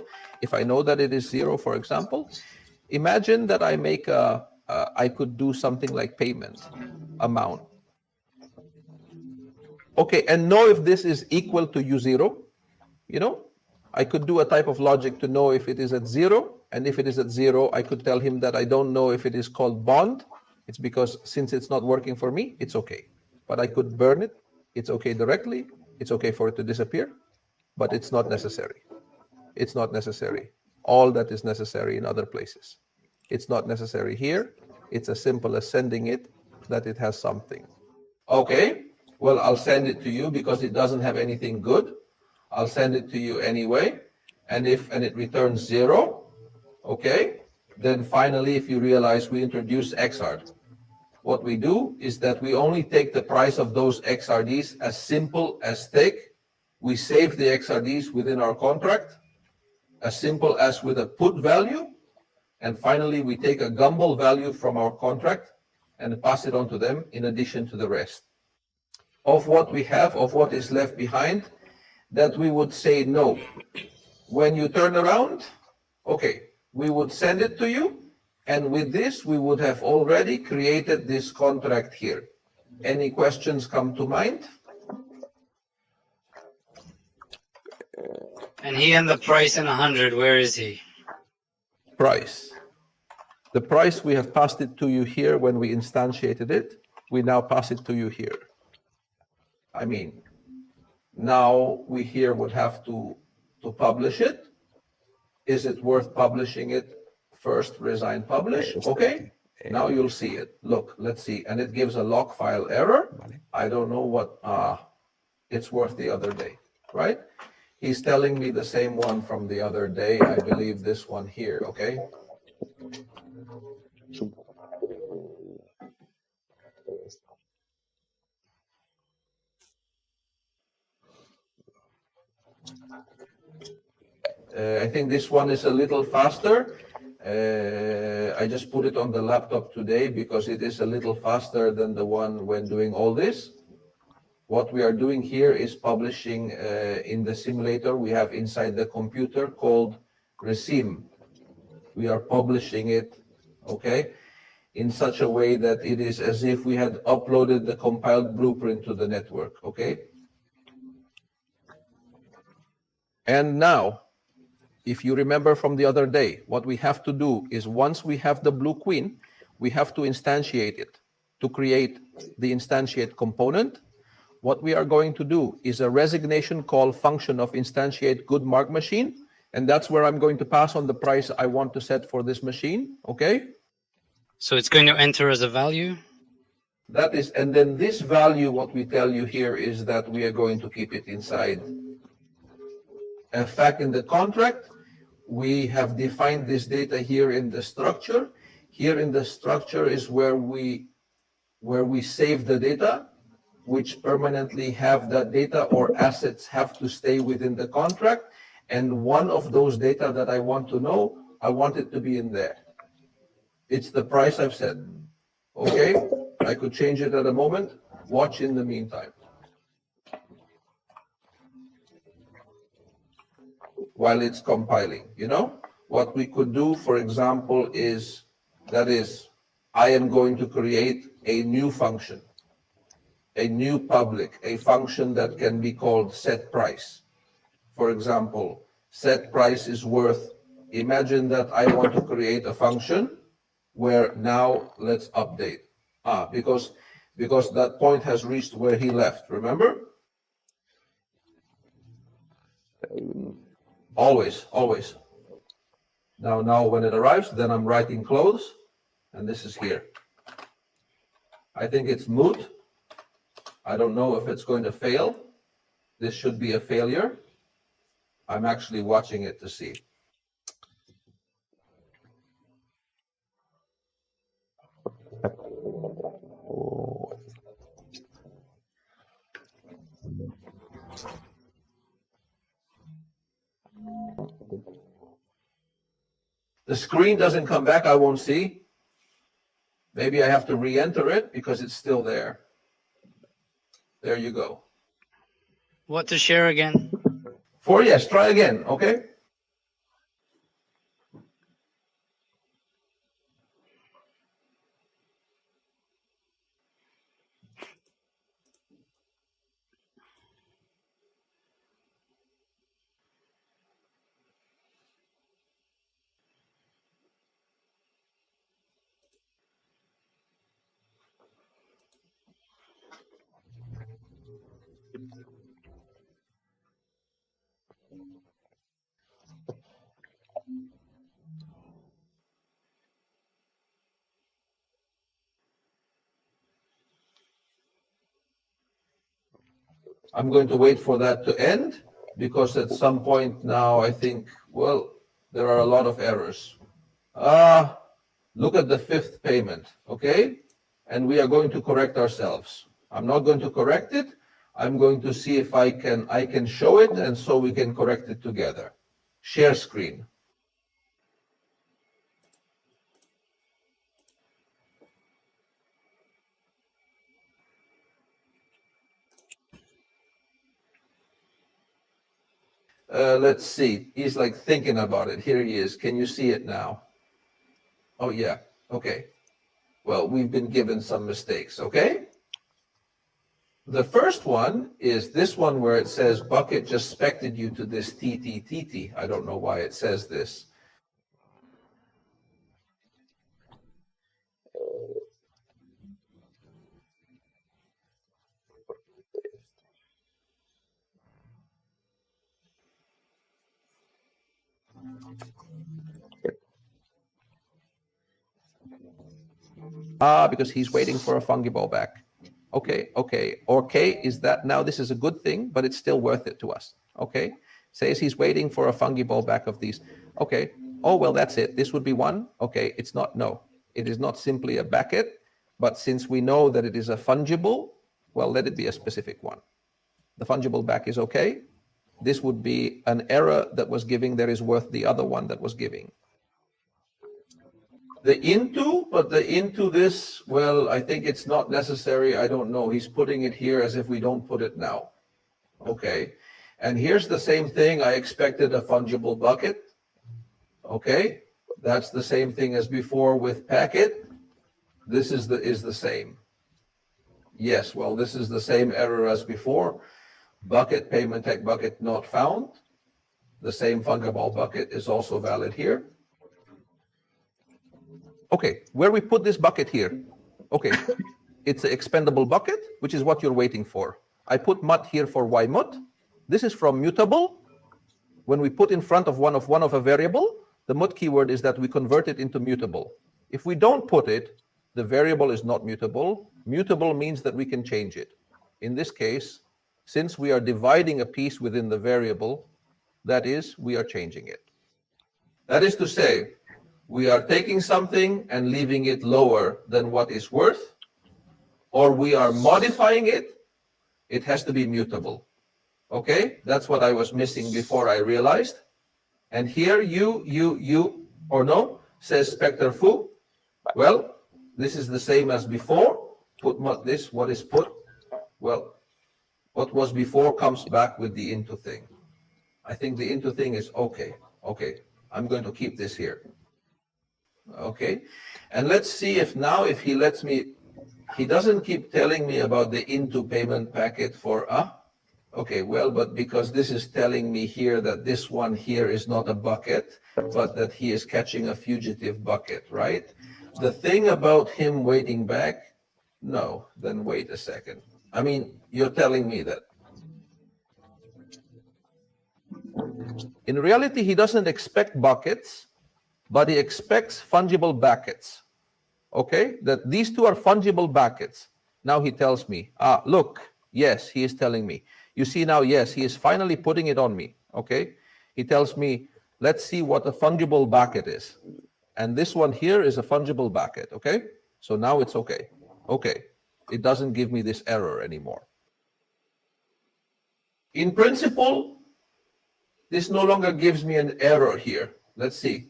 for example, imagine that I make I could do something like payment amount. Okay, and know if this is equal to U0, you know? I could do a type of logic to know if it is at zero, and if it is at zero, I could tell him that I don't know if it is called bond. It's because since it's not working for me, it's okay. But I could burn it. It's okay directly. It's okay for it to disappear, but it's not necessary. It's not necessary. All that is necessary in other places. It's not necessary here. It's as simple as sending it, that it has something. Okay, well, I'll send it to you because it doesn't have anything good. I'll send it to you anyway. And it returns zero, okay, then finally, if you realize we introduce XRD, what we do is that we only take the price of those XRDs as simple as take. We save the XRDs within our contract, as simple as with a put value. And finally, we take a Gumball value from our contract and pass it on to them in addition to the rest. Of what we have, of what is left behind, that we would say no. When you turn around, okay, we would send it to you, and with this, we would have already created this contract here. Any questions come to mind? And he and the price in 100, where is he? Price. The price, we have passed it to you here when we instantiated it. We now pass it to you here. I mean, now we here would have to to publish it. Is it worth publishing it? First, resign, publish. Okay. Now you'll see it. Look, let's see. And it gives a log file error. I don't know what it's worth the other day, right? He's telling me the same one from the other day. I believe this one here, okay? I think this one is a little faster. I just put it on the laptop today because it is a little faster than the one when doing all this. What we are doing here is publishing in the simulator we have inside the computer called Resim. We are publishing it, okay, in such a way that it is as if we had uploaded the compiled blueprint to the network, okay? And now, if you remember from the other day, what we have to do is once we have the blue queen, we have to instantiate it. To create the instantiate component, what we are going to do is a resignation call function of instantiate good mark machine, and that's where I'm going to pass on the price I want to set for this machine, okay? So it's going to enter as a value? That is, and then this value, what we tell you here is that we are going to keep it inside. In fact, in the contract, we have defined this data here in the structure. Here in the structure is where we save the data, which permanently have that data or assets have to stay within the contract. And one of those data that I want to know, I want it to be in there. It's the price I've set. Okay? I could change it at a moment. Watch in the meantime. While it's compiling, you know? What we could do, for example, is, I am going to create a new function, a new public, a function that can be called set price. For example, set price is worth, imagine that I want to create a function where now let's update. Because that point has reached where he left, remember? Always, always. Now when it arrives, then I'm writing close, and this is here. I think it's moot. I don't know if it's going to fail. This should be a failure. I'm actually watching it to see. The screen doesn't come back, I won't see. Maybe I have to re-enter it because it's still there. There you go. What to share again? Yes, try again, okay? I'm going to wait for that to end because at some point now I think, well, there are a lot of errors. Look at the fifth payment, okay? And we are going to correct ourselves. I'm not going to correct it. I'm going to see if I can show it, and so we can correct it together. Share screen. Let's see. He's like thinking about it. Here he is. Can you see it now? Oh, yeah. Okay. Well, we've been given some mistakes, okay? The first one is this one where it says bucket just spected you to this TTTT. I don't know why it says this. Because he's waiting for a fungible back. Okay. Okay, is that now this is a good thing, but it's still worth it to us. Okay. Says he's waiting for a fungible back of these. Okay. Oh, well, that's it. This would be one. Okay. It's not, no. It is not simply a bucket, but since we know that it is a fungible, well, let it be a specific one. The fungible back is okay. This would be an error that was giving, there is worth the other one that was giving. The into, but the into this, well, I think it's not necessary. I don't know. He's putting it here as if we don't put it now. Okay. And here's the same thing. I expected a fungible bucket. Okay. That's the same thing as before with packet. This is the same. Yes, well, this is the same error as before. Bucket, payment tag bucket not found. The same fungible bucket is also valid here. Okay, where we put this bucket here? Okay, it's an expendable bucket, which is what you're waiting for. I put mut here for ymut. This is from mutable. When we put in front of one of a variable, the mut keyword is that we convert it into mutable. If we don't put it, the variable is not mutable. Mutable means that we can change it. In this case, since we are dividing a piece within the variable, that is, we are changing it. That is to say, we are taking something and leaving it lower than what is worth, or we are modifying it. It has to be mutable. Okay, that's what I was missing before I realized. And here you, or no, says Spectre foo. Well, this is the same as before. Put this, what is put? Well, what was before comes back with the into thing. I think the into thing is okay. Okay, I'm going to keep this here. Okay, and let's see if now, if he lets me, he doesn't keep telling me about the into payment packet for okay, well, but because this is telling me here that this one here is not a bucket, but that he is catching a fugitive bucket, right? The thing about him waiting back, no, then wait a second. I mean, you're telling me that. In reality, he doesn't expect buckets, but he expects fungible buckets. Okay, that these two are fungible buckets. Now he tells me, look, yes, he is telling me. You see now, yes, he is finally putting it on me. Okay, he tells me, let's see what a fungible bucket is. And this one here is a fungible bucket. Okay, so now it's okay. Okay, it doesn't give me this error anymore. In principle, this no longer gives me an error here. Let's see.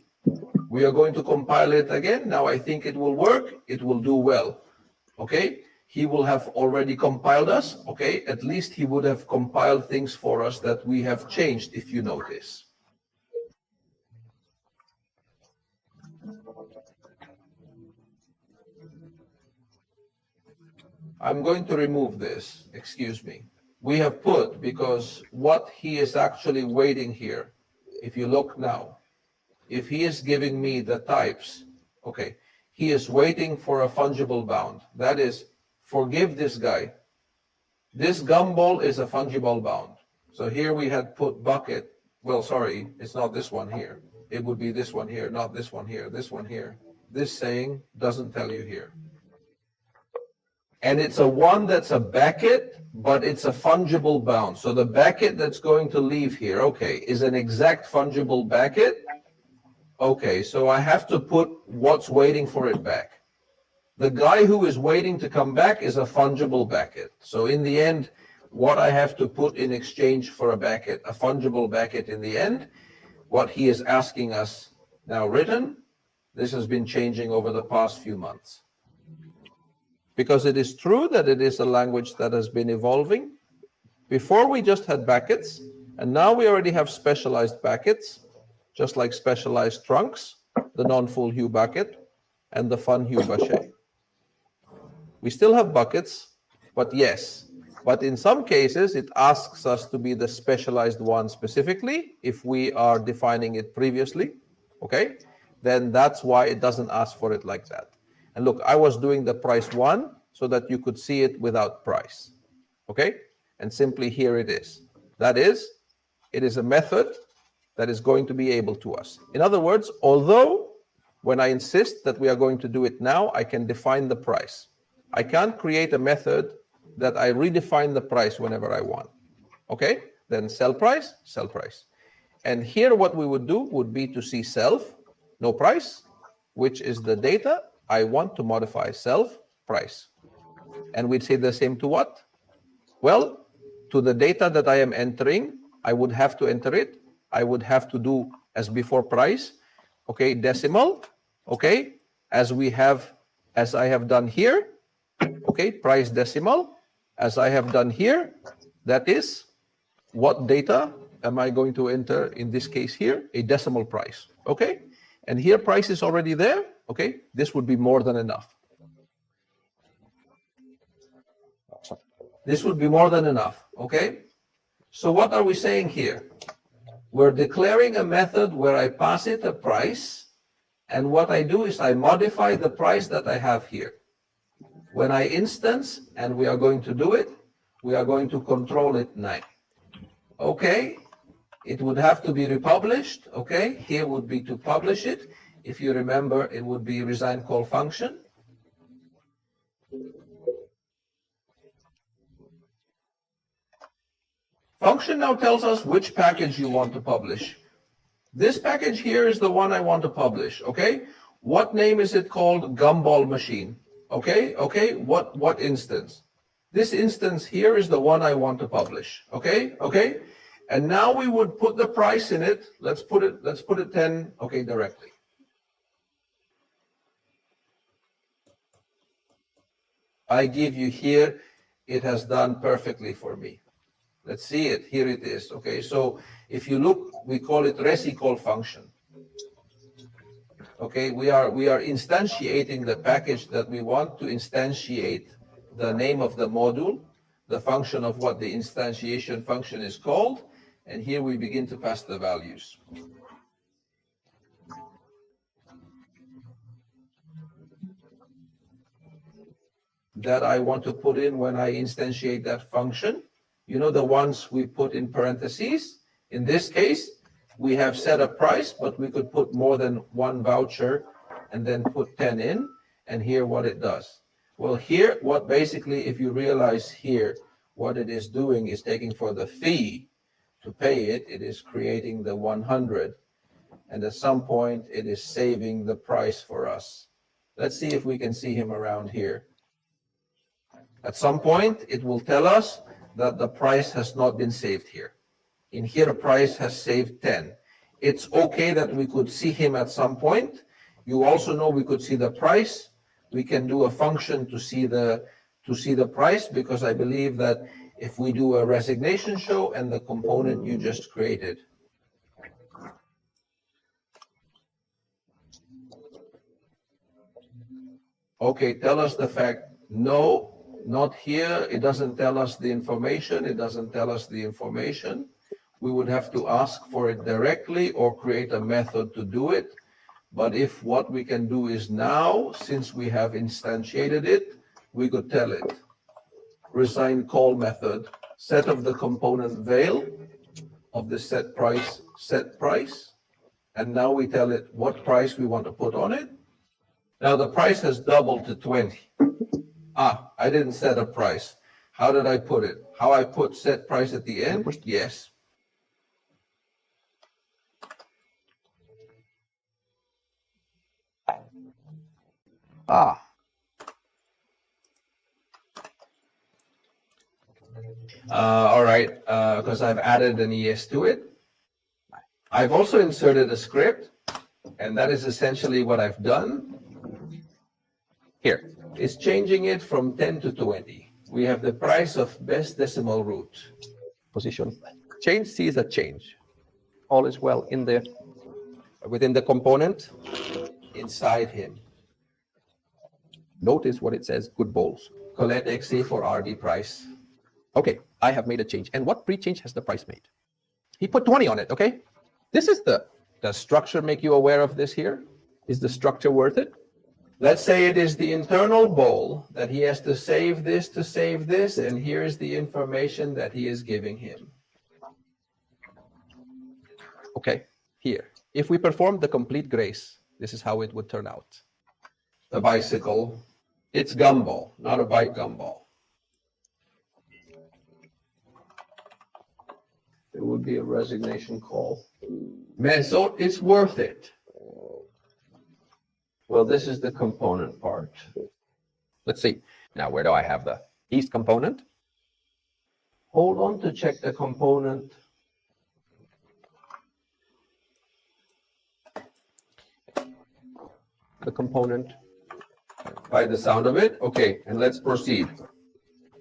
We are going to compile it again. Now I think it will work. It will do well. Okay. He will have already compiled us. Okay. At least he would have compiled things for us that we have changed, if you notice. I'm going to remove this. Excuse me. We have put, because what he is actually waiting here, if you look now, if he is giving me the types, okay, he is waiting for a fungible bound. That is, forgive this guy. This gumball is a fungible bound. So here we had put bucket. Well, sorry, it's not this one here. It would be this one here, not this one here, this one here. This saying doesn't tell you here. And it's a one that's a bucket, but it's a fungible bound. So the bucket that's going to leave here, okay, is an exact fungible bucket. Okay, so I have to put what's waiting for it back. The guy who is waiting to come back is a fungible bucket. So in the end, what I have to put in exchange for a bucket, a fungible bucket in the end, what he is asking us now written, this has been changing over the past few months. Because it is true that it is a language that has been evolving. Before we just had buckets, and now we already have specialized buckets, just like specialized trunks, the non-full hue bucket, and the fun hue bache. We still have buckets, but yes. But in some cases, it asks us to be the specialized one specifically, if we are defining it previously, okay? Then that's why it doesn't ask for it like that. And look, I was doing the price one so that you could see it without price, okay? And simply here it is. That is, it is a method that is going to be able to us. In other words, although When I insist that we are going to do it now, I can define the price. I can't create a method that I redefine the price whenever I want. Okay? Then sell price, sell price. And here what we would do would be to see self, no price, which is the data I want to modify, self price. And we'd say the same to what? Well, to the data that I am entering, I would have to enter it. I would have to do as before price, okay, decimal, okay, as I have done here, okay, price decimal, as I have done here. That is, what data am I going to enter in this case here? A decimal price, okay? And here price is already there, okay? This would be more than enough. This would be more than enough, okay? So what are we saying here? We're declaring a method where I pass it a price, and what I do is I modify the price that I have here. When I instance, and we are going to do it, we are going to control it now. Okay, it would have to be republished, okay? Here would be to publish it. If you remember, it would be resign call function. Function now tells us which package you want to publish. This package here is the one I want to publish, okay? What name is it called? Gumball machine, okay? Okay, what instance? This instance here is the one I want to publish, okay? Okay, and now we would put the price in it. Let's put it 10, okay, directly. I give you here, it has done perfectly for me. Let's see it. Here it is. Okay, so if you look, we call it resicall function. Okay, we are instantiating the package that we want to instantiate, the name of the module, the function of what the instantiation function is called, and here we begin to pass the values. That I want to put in when I instantiate that function. You know, the ones we put in parentheses. In this case, we have set a price, but we could put more than one voucher and then put 10 in, and here what it does. Well, here, what basically, if you realize here, what it is doing is taking for the fee to pay it, it is creating the 100. And at some point, it is saving the price for us. Let's see if we can see him around here. At some point, it will tell us that the price has not been saved here. In here, the price has saved 10. It's okay that we could see him at some point. You also know we could see the price. We can do a function to see the price, because I believe that if we do a resignation show and the component you just created. Okay, tell us the fact. No, not here. It doesn't tell us the information. It doesn't tell us the information. We would have to ask for it directly or create a method to do it. But if what we can do is now, since we have instantiated it, we could tell it. Resign call method, set of the component veil of the set price. And now we tell it what price we want to put on it. Now the price has doubled to 20. I didn't set a price. How did I put it? How I put set price at the end? Yes. All right, because I've added an ES to it. I've also inserted a script, and that is essentially what I've done. Here, it's changing it from 10 to 20. We have the price of best decimal root. Position. Change C is a change. All is well in the Within the component, inside him. Notice what it says, good bowls. Collect XC for RD price. Okay, I have made a change. And what pre-change has the price made? He put 20 on it, okay? This is Does structure make you aware of this here? is the structure worth it? Let's say it is the internal bowl that he has to save this, and here is the information that he is giving him. Okay, here. If we perform the complete grace, this is how it would turn out. The bicycle, it's Gumball, not a bike Gumball. It would be a resignation call. Man, so it's worth it. Well, this is the component part. Let's see. Now, where do I have the east component? Hold on to check the component. The component. By the sound of it. Okay, and let's proceed.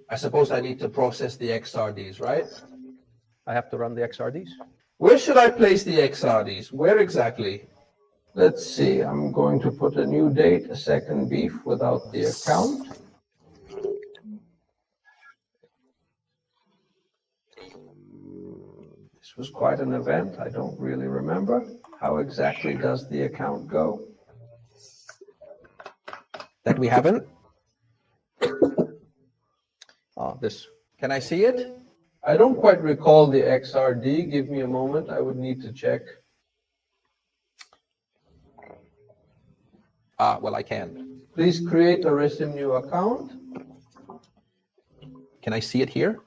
I suppose I need to process the XRDs, right? I have to run the XRDs. Where should I place the XRDs? Where exactly? Let's see. I'm going to put a new date, a second beef without the account. This was quite an event. I don't really remember. How exactly does the account go? That we haven't. This. Can I see it? I don't quite recall the XRD. Give me a moment. I would need to check. Well, I can. Please create a resume new account. Can I see it here?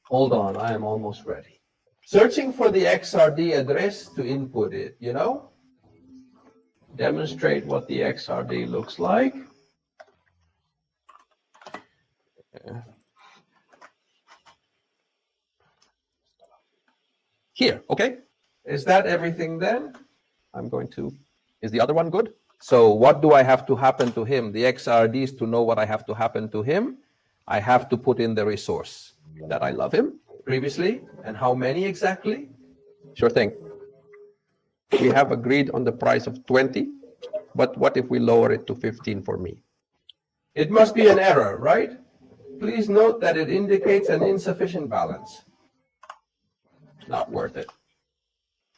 Hold on. I am almost ready. Searching for the XRD address to input it, you know? Demonstrate what the XRD looks like. Here, okay? Is that everything then? I'm going to. Is the other one good? So what do I have to happen to him? The XRDs to know what I have to happen to him. I have to put in the resource that I love him. Previously? And how many exactly? Sure thing. We have agreed on the price of 20, but what if we lower it to 15 for me? It must be an error, right? Please note that it indicates an insufficient balance. Not worth it.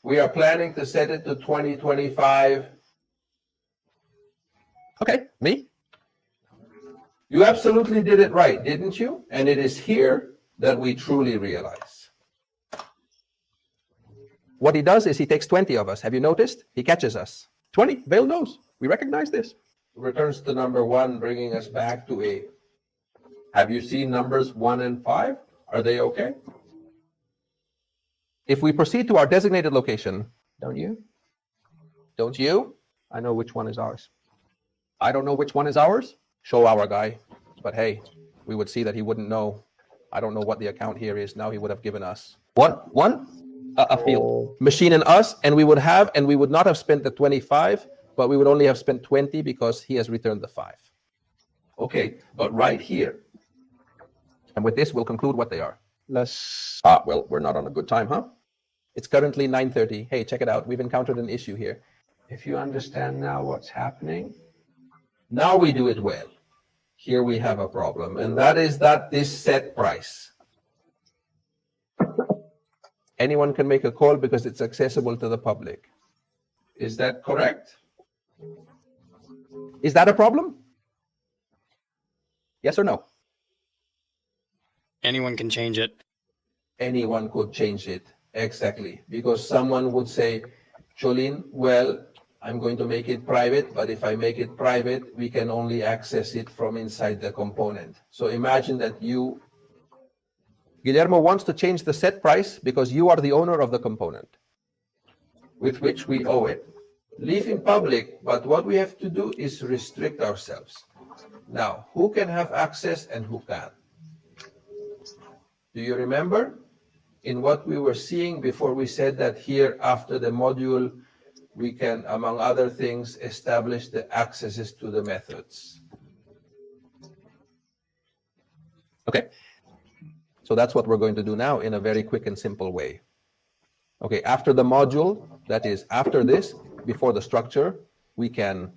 We are planning to set it to 2025. Okay, me? You absolutely did it right, didn't you? And it is here that we truly realize. What he does is he takes 20 of us. Have you noticed? He catches us. 20, Vale knows. We recognize this. Returns to number 1, bringing us back to 8. Have you seen numbers 1 and 5? Are they okay? If we proceed to our designated location, Don't you? don't you? I know which one is ours. I don't know which one is ours. Show our guy. But hey, we would see that he wouldn't know. I don't know what the account here is. Now he would have given us a field machine and us, and we would not have spent the 25, but we would only have spent 20 because he has returned the 5. Okay, but right here. And with this, we'll conclude what they are. Well, we're not on a good time, huh? It's currently 9:30. Hey, check it out. We've encountered an issue here. If you understand now what's happening, now we do it well. Here we have a problem, and that is that this set price. Anyone can make a call because it's accessible to the public. Is that correct? Is that a problem? Yes or no? Anyone can change it. Anyone could change it. Exactly. Because someone would say, Jolene, well, I'm going to make it private, but if I make it private, we can only access it from inside the component. So imagine that Guillermo wants to change the set price because you are the owner of the component. with which we owe it. Leave in public, but what we have to do is restrict ourselves. Now, who can have access and who can't? Do you remember in what we were seeing before we said that here after the module, we can, among other things, establish the accesses to the methods? Okay. So that's what we're going to do now in a very quick and simple way. Okay, after the module, that is after this, before the structure, we can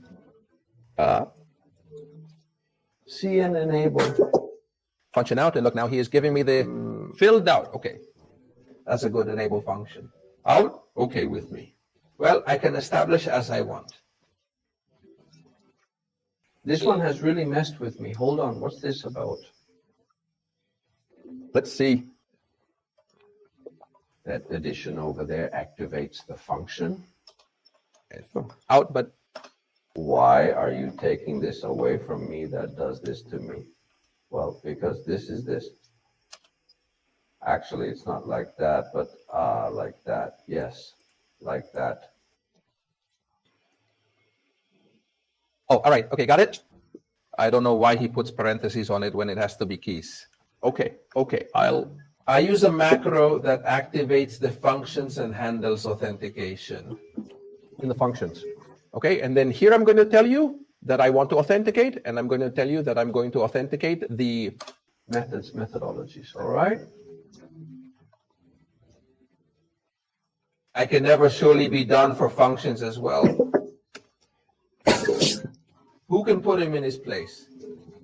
see and enable. Function out, and look, now he is giving me the filled out. Okay. That's a good enable function. Out? Okay with me. Well, I can establish as I want. This one has really messed with me. Hold on, what's this about? Let's see. That addition over there activates the function. Out, but Why are you taking this away from me that does this to me? Well, because this is this. Actually, it's not like that, but like that. Yes, like that. Oh, all right. Okay, got it. I don't know why he puts parentheses on it when it has to be keys. Okay. I use a macro that activates the functions and handles authentication. In the functions. Okay, and then here I'm going to tell you that I want to authenticate, and I'm going to tell you that I'm going to authenticate the Methodologies, all right? I can never surely be done for functions as well. Who can put him in his place?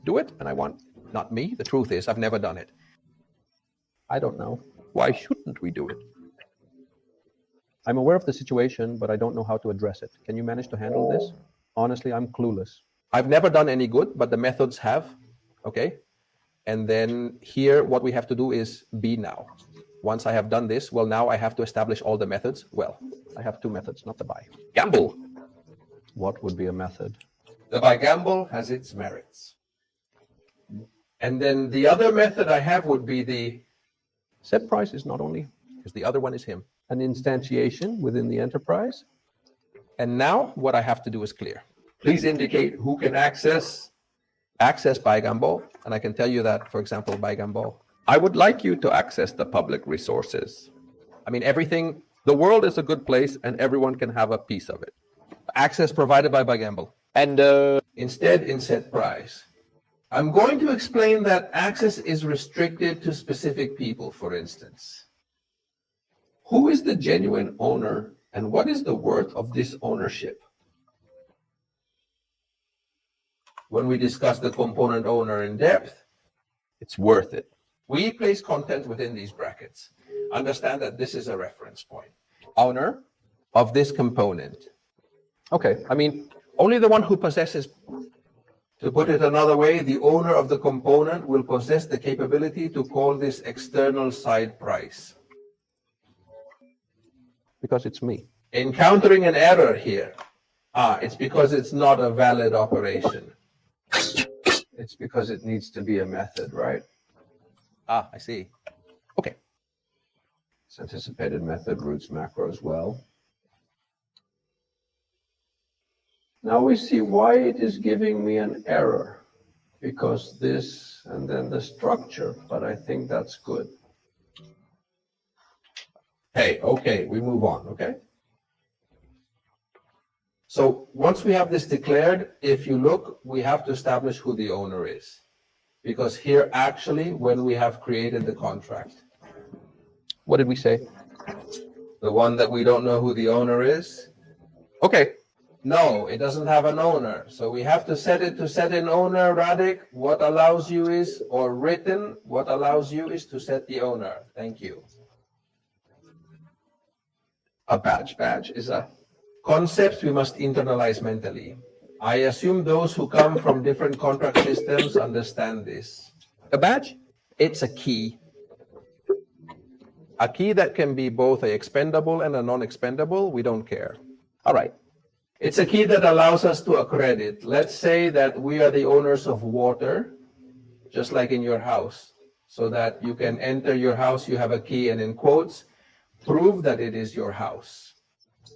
do it, and I want, not me. The truth is, I've never done it. I don't know. Why shouldn't we do it? I'm aware of the situation, but I don't know how to address it. Can you manage to handle this? Honestly, I'm clueless. I've never done any good, but the methods have. Okay. And then here, what we have to do is be now. Once I have done this, well, now I have to establish all the methods. Well, I have two methods, not the by. Gumball. What would be a method? The by Gumball has its merits. And then the other method I have would be the Set price is not only, because the other one is him. An instantiation within the enterprise. And now what I have to do is clear. please indicate who can access. Access by Gumball, and I can tell you that, for example, by Gumball. I would like you to access the public resources. I mean, everything, The world is a good place and everyone can have a piece of it. access provided by Gumball. And Instead, in set price. I'm going to explain that access is restricted to specific people, for instance. Who is the genuine owner and what is the worth of this ownership? When we discuss the component owner in depth, It's worth it. we place content within these brackets. Understand that this is a reference point Owner. of this component. Okay, I mean, only the one who possesses. To put it another way, the owner of the component will possess the capability to call this external side price. Because it's me. Encountering an error here. It's because it's not a valid operation. It's because it needs to be a method, right? I see. Okay. It's anticipated method roots macro as well. Now we see why it is giving me an error. Because this and then the structure, but I think that's good. Hey, okay, we move on, okay? So once we have this declared, if you look, we have to establish who the owner is. Because here actually, when we have created the contract, What did we say? the one that we don't know who the owner is, Okay. no, it doesn't have an owner. So we have to set it to set an owner, Radix. What allows you is, or written, what allows you is to set the owner. Thank you. A badge is a concept we must internalize mentally. I assume those who come from different contract systems understand this. A badge? It's a key. A key that can be both a expendable and a non-expendable. We don't care. All right. It's a key that allows us to accredit. Let's say that we are the owners of water, just like in your house, so that you can enter your house, you have a key, and in quotes, prove that it is your house.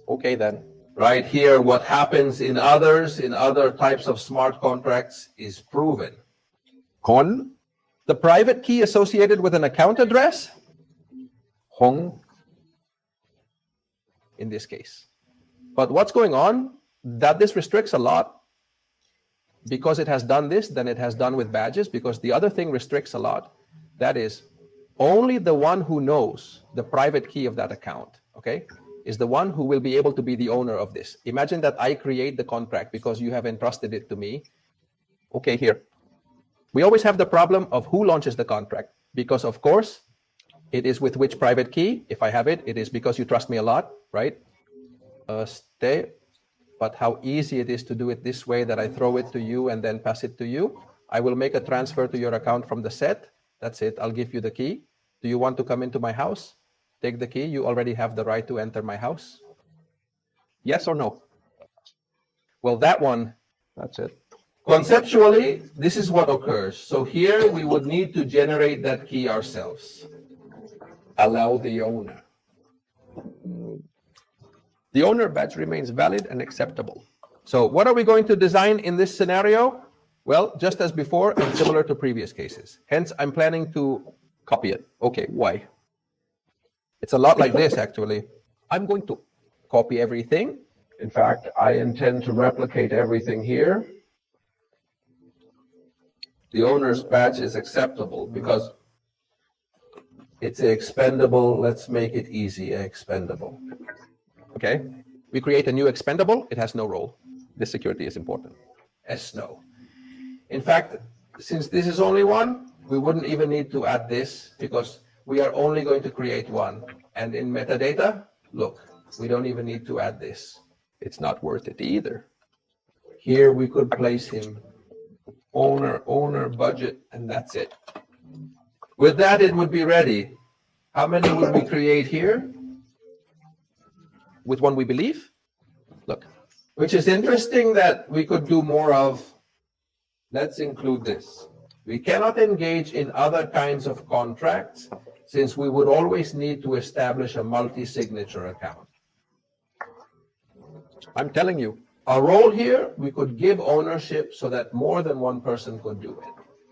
Okay, then. Right here, what happens in others, in other types of smart contracts, is proven. Con. The private key associated with an account address? Hong, In this case. But what's going on? That this restricts a lot. Because it has done this, then it has done with badges, because the other thing restricts a lot. That is, only the one who knows the private key of that account, okay, is the one who will be able to be the owner of this. Imagine that I create the contract because you have entrusted it to me. Okay, here. We always have the problem of who launches the contract, because of course, it is with which private key. If I have it, it is because you trust me a lot, right? Stay. But how easy it is to do it this way, that I throw it to you and then pass it to you. I will make a transfer to your account from the set. That's it. I'll give you the key. Do you want to come into my house? Take the key. You already have the right to enter my house. Yes or no? Well, that one That's it. Conceptually, this is what occurs. So here we would need to generate that key ourselves. Allow the owner. The owner badge remains valid and acceptable. So what are we going to design in this scenario? Well, just as before and similar to previous cases. Hence, I'm planning to copy it. Okay, why? It's a lot like this, actually. I'm going to copy everything. In fact, I intend to replicate everything here. The owner's badge is acceptable because it's expendable. Let's make it easy, expendable. Okay, we create a new expendable. It has no role. This security is important. No. In fact, since this is only one, we wouldn't even need to add this because we are only going to create one. And in metadata, look, we don't even need to add this. It's not worth it either. Here we could place him owner, budget, and that's it. With that, it would be ready. How many would we create here? With one we believe? Look. Which is interesting that we could do more of. Let's include this. We cannot engage in other kinds of contracts since we would always need to establish a multi-signature account. I'm telling you. Our role here, we could give ownership so that more than one person could do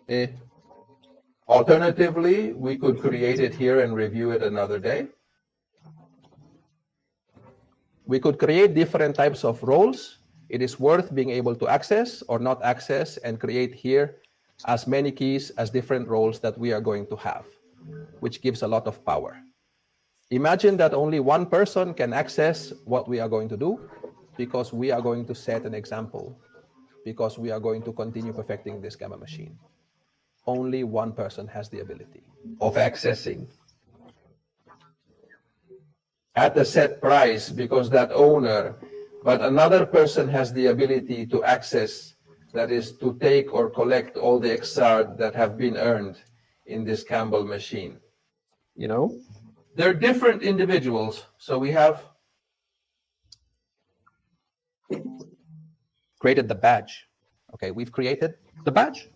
it. Alternatively, we could create it here and review it another day. We could create different types of roles. It is worth being able to access or not access and create here as many keys as different roles that we are going to have, which gives a lot of power. Imagine that only one person can access what we are going to do because we are going to set an example, because we are going to continue perfecting this gamma machine. Only one person has the ability of accessing at a set price because that owner, but another person has the ability to access, that is to take or collect all the XR that have been earned in this Gumball machine. You know, they're different individuals. So we have created the badge. Okay, we've created the badge.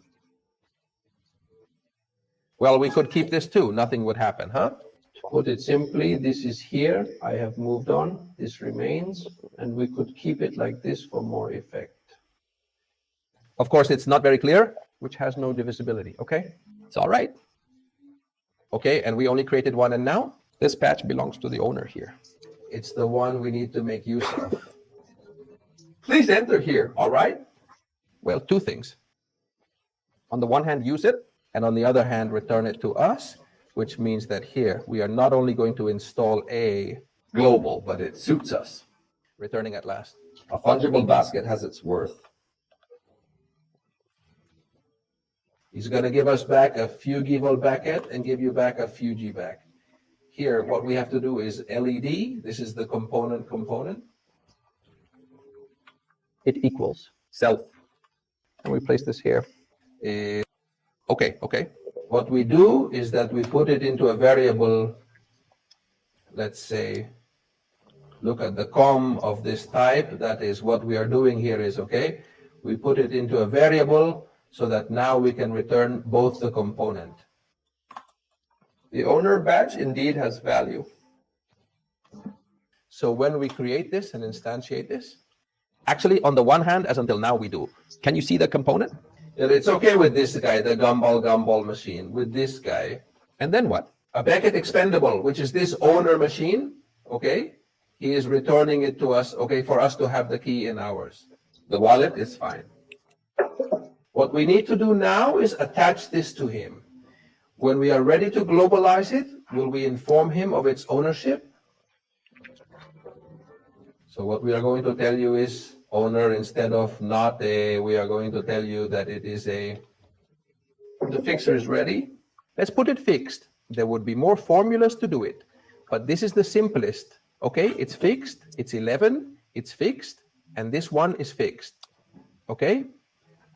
Well, we could keep this too. Nothing would happen, huh? To put it simply, this is here. I have moved on. This remains. And we could keep it like this for more effect. Of course, it's not very clear, which has no divisibility. Okay, it's all right. Okay, and we only created one, and now this patch belongs to the owner here. It's the one we need to make use of. Please enter here, all right? Well, two things. On the one hand, use it, and on the other hand, return it to us, which means that here we are not only going to install a global, but it suits us. Returning at last. A fungible basket has its worth. He's going to give us back a few Gumball bucket and give you back a few G back. Here, what we have to do is LED. This is the component. It equals self. And we place this here. Okay. What we do is that we put it into a variable. Let's say, look at the com of this type. That is what we are doing here is, okay, we put it into a variable so that now we can return both the component. The owner badge indeed has value. So when we create this and instantiate this, actually on the one hand, as until now we do, can you see the component? It's okay with this guy, the Gumball machine, with this guy. And then what? A bucket expendable, which is this owner machine, okay? He is returning it to us, okay, for us to have the key in ours. The wallet is fine. What we need to do now is attach this to him. When we are ready to globalize it, will we inform him of its ownership? So what we are going to tell you is owner instead of not a, we are going to tell you that it is a, the fixer is ready. Let's put it fixed. There would be more formulas to do it, but this is the simplest. Okay, it's fixed, it's 11, it's fixed, and this one is fixed. Okay?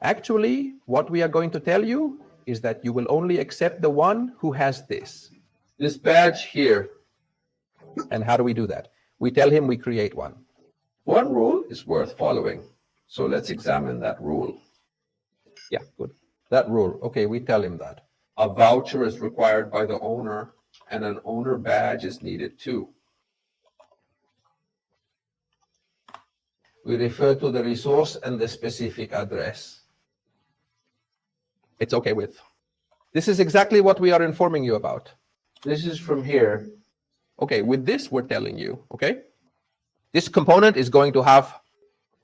Actually, what we are going to tell you is that you will only accept the one who has this. This badge here. And how do we do that? We tell him we create one. One rule is worth following. So let's examine that rule. Yeah, good. That rule. Okay, we tell him that. A voucher is required by the owner, and an owner badge is needed too. We refer to the resource and the specific address. It's okay with. This is exactly what we are informing you about. This is from here. Okay, with this, we're telling you, okay? This component is going to have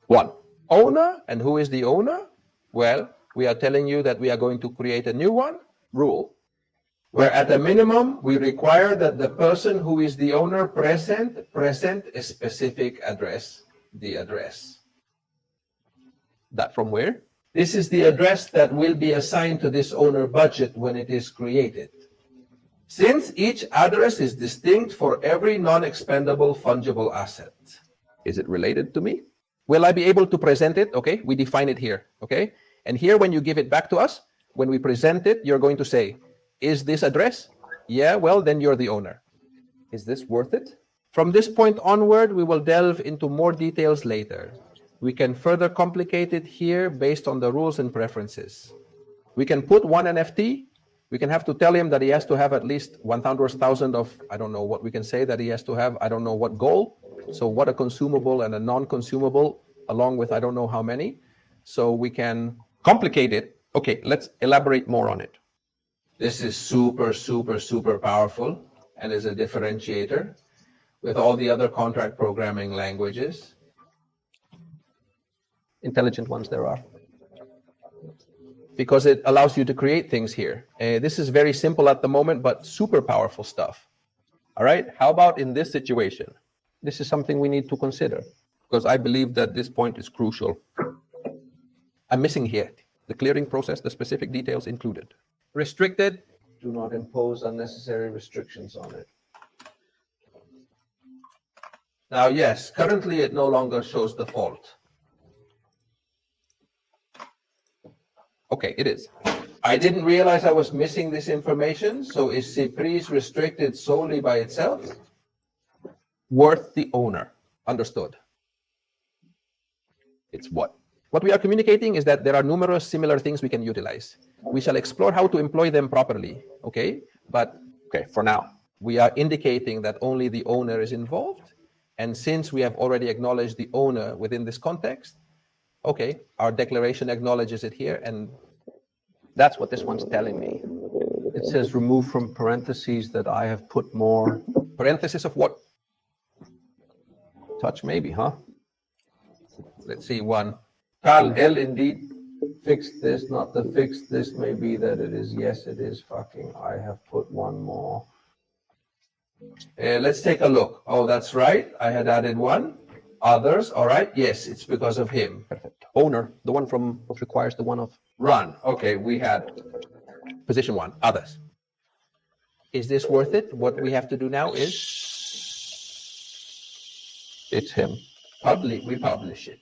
one owner. And who is the owner? Well, we are telling you that we are going to create a new one, rule, Where at a minimum, we require that the person who is the owner present a specific address, the address. that from where? This is the address that will be assigned to this owner budget when it is created. Since each address is distinct for every non-expendable fungible asset. Is it related to me? Will I be able to present it? Okay, we define it here, okay? And here, when you give it back to us, when we present it, you're going to say, is this address? Yeah, well, then you're the owner. Is this worth it? From this point onward, we will delve into more details later. We can further complicate it here based on the rules and preferences. We can put one NFT. We can have to tell him that he has to have at least 100,000 of, I don't know what we can say that he has to have, I don't know what goal. So what a consumable and a non-consumable, along with I don't know how many. So we can complicate it. Okay, let's elaborate more on it. This is super, super, super powerful and is a differentiator with all the other contract programming languages. Intelligent ones there are. Because it allows you to create things here. This is very simple at the moment, but super powerful stuff. All right, how about in this situation? This is something we need to consider, because I believe that this point is crucial. I'm missing here the clearing process, the specific details included. Restricted. Do not impose unnecessary restrictions on it. Now, yes, currently it no longer shows the fault. Okay, it is. I didn't realize I was missing this information. So is Cypres restricted solely by itself? Worth the owner. Understood. It's what? What we are communicating is that there are numerous similar things we can utilize. We shall explore how to employ them properly, okay? But, okay, for now, we are indicating that only the owner is involved. And since we have already acknowledged the owner within this context, okay, our declaration acknowledges it here, and that's what this one's telling me. It says remove from parentheses that I have put more. Parenthesis of what? Touch maybe, huh? Let's see, one. Carl L indeed fixed this, not the fix this may be that it is. Yes, it is fucking. I have put one more. Let's take a look. Oh, that's right. I had added one. Others, all right. Yes, it's because of him. Perfect. Owner, the one from what requires the one of Run. Okay, we had position one. Others. Is this worth it? What we have to do now is It's him. we publish it.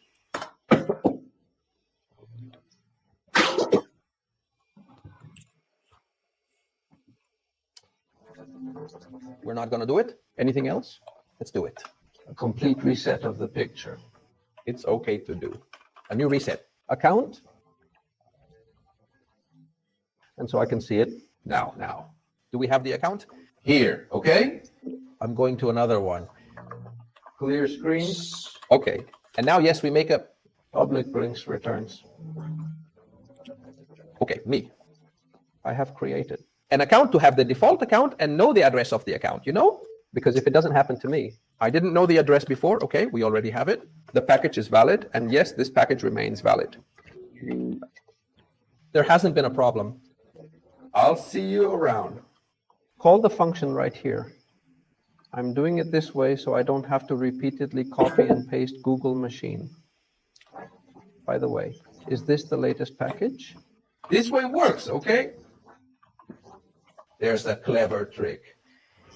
we're not going to do it. Anything else? Let's do it. A complete reset of the picture. It's okay to do. A new reset. Account. And so I can see it. Now. Do we have the account? Here, okay? I'm going to another one. Clear screen. Okay. And now, yes, we make a, Public brings returns. okay, me. I have created. An account to have the default account and know the address of the account, you know? Because if it doesn't happen to me, I didn't know the address before. Okay, we already have it. The package is valid. And yes, this package remains valid. There hasn't been a problem. I'll see you around. call the function right here. I'm doing it this way so I don't have to repeatedly copy and paste Google machine. By the way, is this the latest package? This way works, okay? There's a clever trick.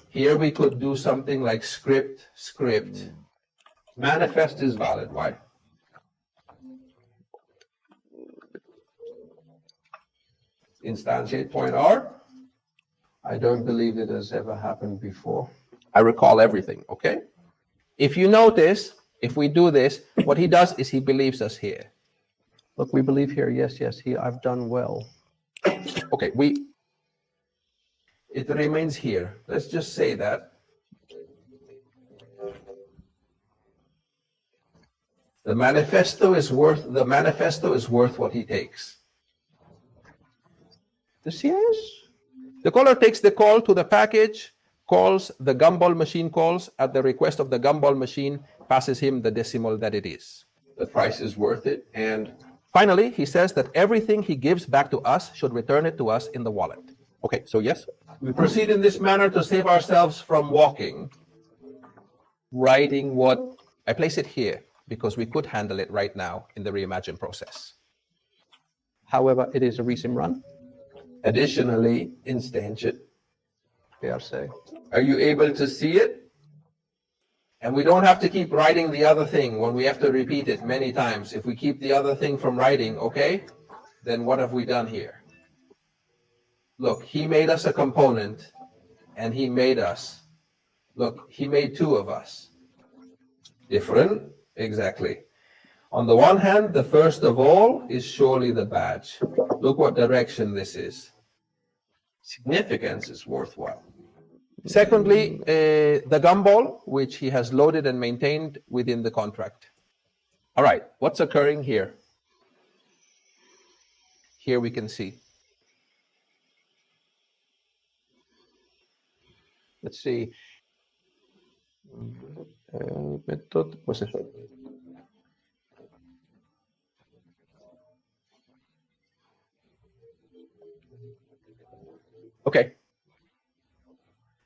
Here we could do something like script. Manifest is valid. Why? Instantiate point R. I don't believe it has ever happened before. I recall everything, okay? If you notice, if we do this, what he does is he believes us here. Look, we believe here. Yes, yes. I've done well. Okay, It remains here. Let's just say that. The manifesto is worth what he takes. The CS? the caller takes the call to the package, calls the Gumball machine, calls at the request of the Gumball machine, passes him the decimal that it is. The price is worth it, and Finally, he says that everything he gives back to us should return it to us in the wallet. Okay, so yes, we proceed in this manner to save ourselves from walking. writing what I place it here because we could handle it right now in the reimagine process. However, it is a resim run. Additionally, instantiate. PRC. Are you able to see it? And we don't have to keep writing the other thing when we have to repeat it many times. If we keep the other thing from writing, okay, then what have we done here? Look, he made us a component, and he made us. Look, he made two of us. Different? Exactly. On the one hand, the first of all is surely the badge. Look what direction this is. Significance is worthwhile. Secondly, the Gumball, which he has loaded and maintained within the contract. All right, what's occurring here? Here we can see. Let's see. Method was it? Okay,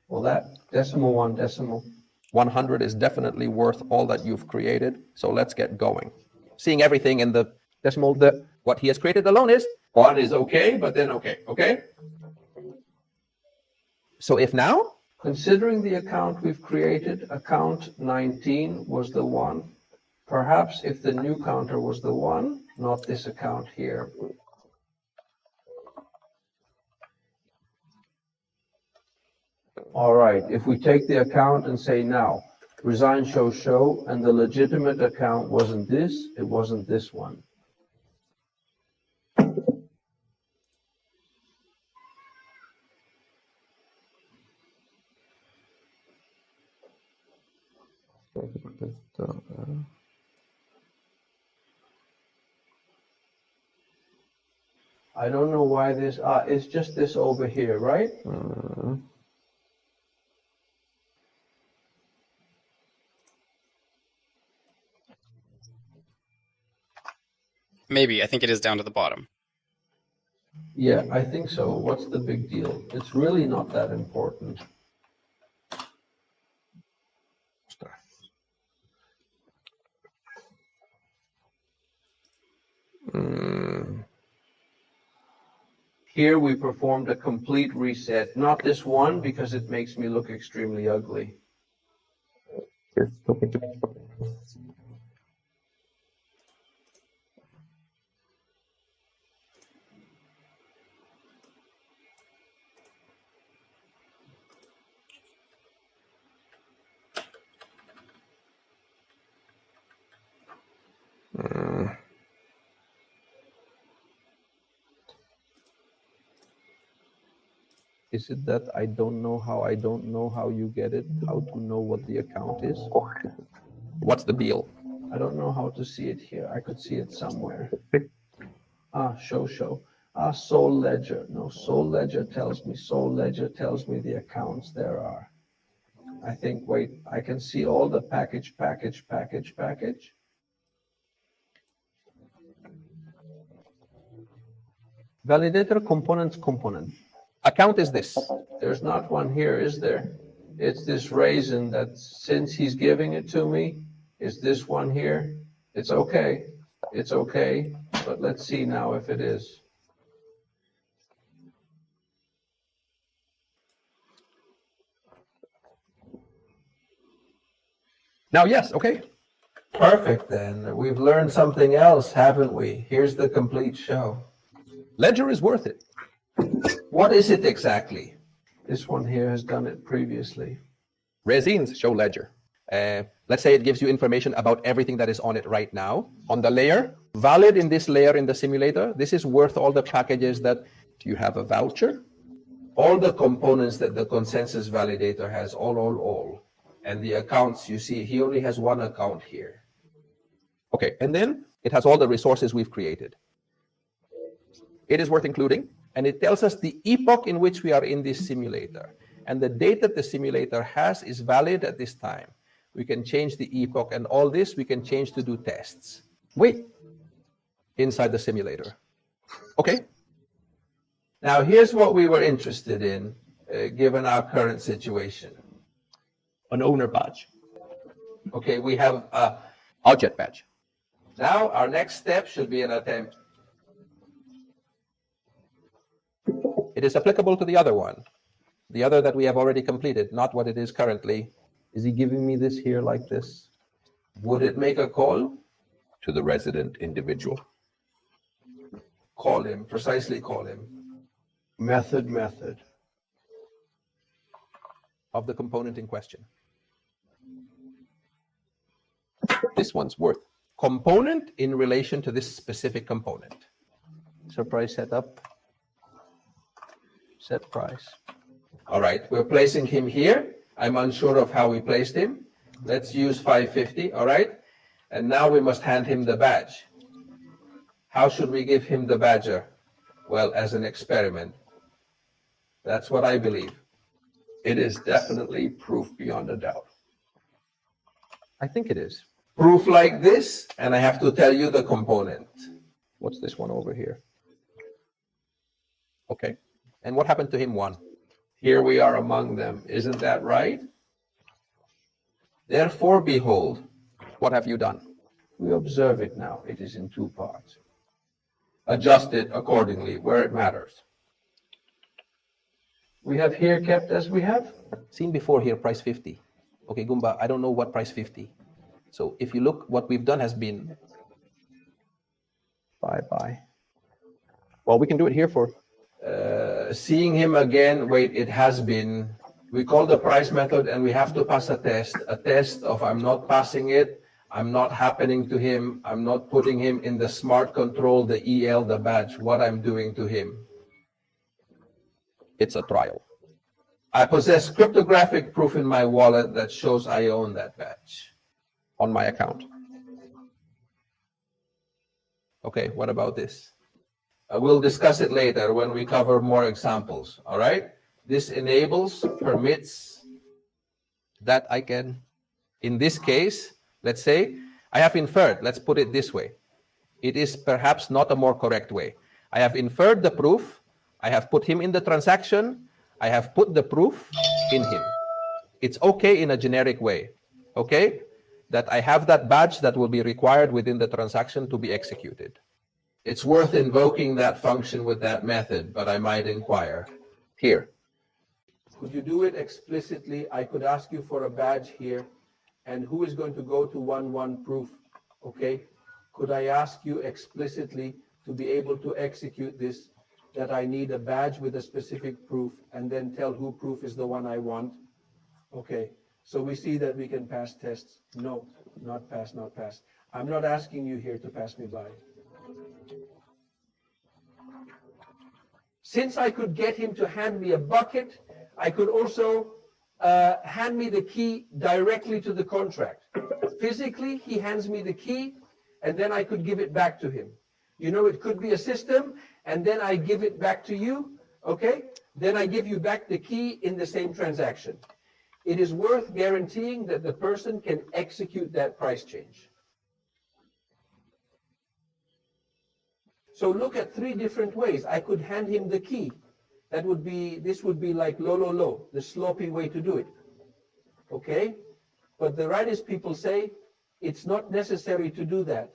Well, that decimal 100 is definitely worth all that you've created. So let's get going. Seeing everything in the decimal, what he has created alone is. One is okay, but then okay, okay? So if now, Considering the account we've created, account 19 was the one. Perhaps if the new counter was the one, not this account here. All right, if we take the account and say now, resign, show, and the legitimate account wasn't this, it wasn't this one. I don't know why this, it's just this over here, right? Maybe. I think it is down to the bottom. Yeah, I think so. What's the big deal? It's really not that important. Here we performed a complete reset. Not this one, because it makes me look extremely ugly. Is it that I don't know how you get it, how to know what the account is? what's the deal? I don't know how to see it here. I could see it somewhere. Show. Soul Ledger. No, Soul Ledger tells me the accounts there are. I think, wait, I can see all the package. Validator component. Account is this. There's not one here, is there? It's this raisin that since he's giving it to me, is this one here? It's okay, but let's see now if it is. Now, yes, okay. Perfect, then. We've learned something else, haven't we? Here's the complete show. Ledger is worth it. What is it exactly? This one here has done it previously. Resins show ledger. Let's say it gives you information about everything that is on it right now on the layer. Valid in this layer in the simulator. This is worth all the packages that, do you have a voucher? All the components that the consensus validator has, all. And the accounts, you see, he only has one account here. Okay, and then it has all the resources we've created. It is worth including, and it tells us the epoch in which we are in this simulator. And the date that the simulator has is valid at this time. We can change the epoch, and all this we can change to do tests. Wait, Inside the simulator. Okay, Now, here's what we were interested in, given our current situation. an owner badge. Okay, we have object badge. now our next step should be an attempt. It is applicable to the other one, the other that we have already completed, not what it is currently. Is he giving me this here like this? Would it make a call? To the resident individual. Call him, precisely call him. Method. Of the component in question. This one's worth. Component in relation to this specific component. So price setup. Set price. All right, we're placing him here. I'm unsure of how we placed him. Let's use 550, all right? And now we must hand him the badge. How should we give him the badger? Well, as an experiment. That's what I believe. It is definitely proof beyond a doubt. I think it is. Proof like this, and I have to tell you the component. What's this one over here? Okay. And what happened to him? One. Here we are among them. Isn't that right? Therefore, behold, What have you done? we observe it now. It is in two parts. Adjust it accordingly where it matters. We have here kept as we have. Seen before here, price 50. Okay, Goomba, I don't know what price 50. So if you look, what we've done has been, Bye. Well, we can do it here for. Seeing him again, wait, it has been. We call the price method and we have to pass a test of I'm not passing it, I'm not happening to him, I'm not putting him in the smart control, the EL, the badge, what I'm doing to him. it's a trial. I possess cryptographic proof in my wallet that shows I own that badge. On my account. Okay, what about this? We'll discuss it later when we cover more examples, all right? This enables, permits. That I can, in this case, let's say, I have inferred, let's put it this way. It is perhaps not a more correct way. I have inferred the proof, I have put him in the transaction, I have put the proof in him. It's okay in a generic way, okay? That I have that badge that will be required within the transaction to be executed. It's worth invoking that function with that method, but I might inquire. Here. Could you do it explicitly? I could ask you for a badge here, and who is going to go to 1-1 proof, okay? Could I ask you explicitly to be able to execute this, that I need a badge with a specific proof, and then tell who proof is the one I want? Okay, so we see that we can pass tests. No, not pass. I'm not asking you here to pass me by. Since I could get him to hand me a bucket, I could also hand me the key directly to the contract. Physically, he hands me the key, and then I could give it back to him. You know, it could be a system, and then I give it back to you, okay? Then I give you back the key in the same transaction. It is worth guaranteeing that the person can execute that price change. So look at three different ways. I could hand him the key. This would be like low, the sloppy way to do it. Okay? But the Radix people say it's not necessary to do that.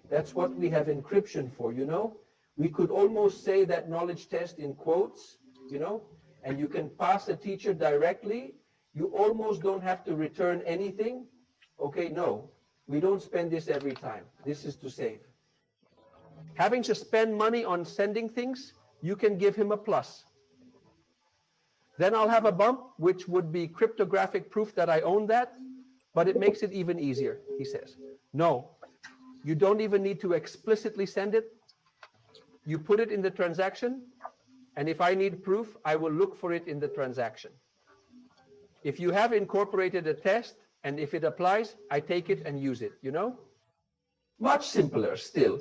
That's what we have encryption for, you know? We could almost say that knowledge test in quotes, you know? And you can pass a teacher directly. You almost don't have to return anything. Okay, no. We don't spend this every time. This is to save. Having to spend money on sending things, you can give him a plus. Then I'll have a bump, which would be cryptographic proof that I own that. but it makes it even easier, he says. No, you don't even need to explicitly send it. You put it in the transaction, and if I need proof, I will look for it in the transaction. If you have incorporated a test, and if it applies, I take it and use it, you know? Much simpler still.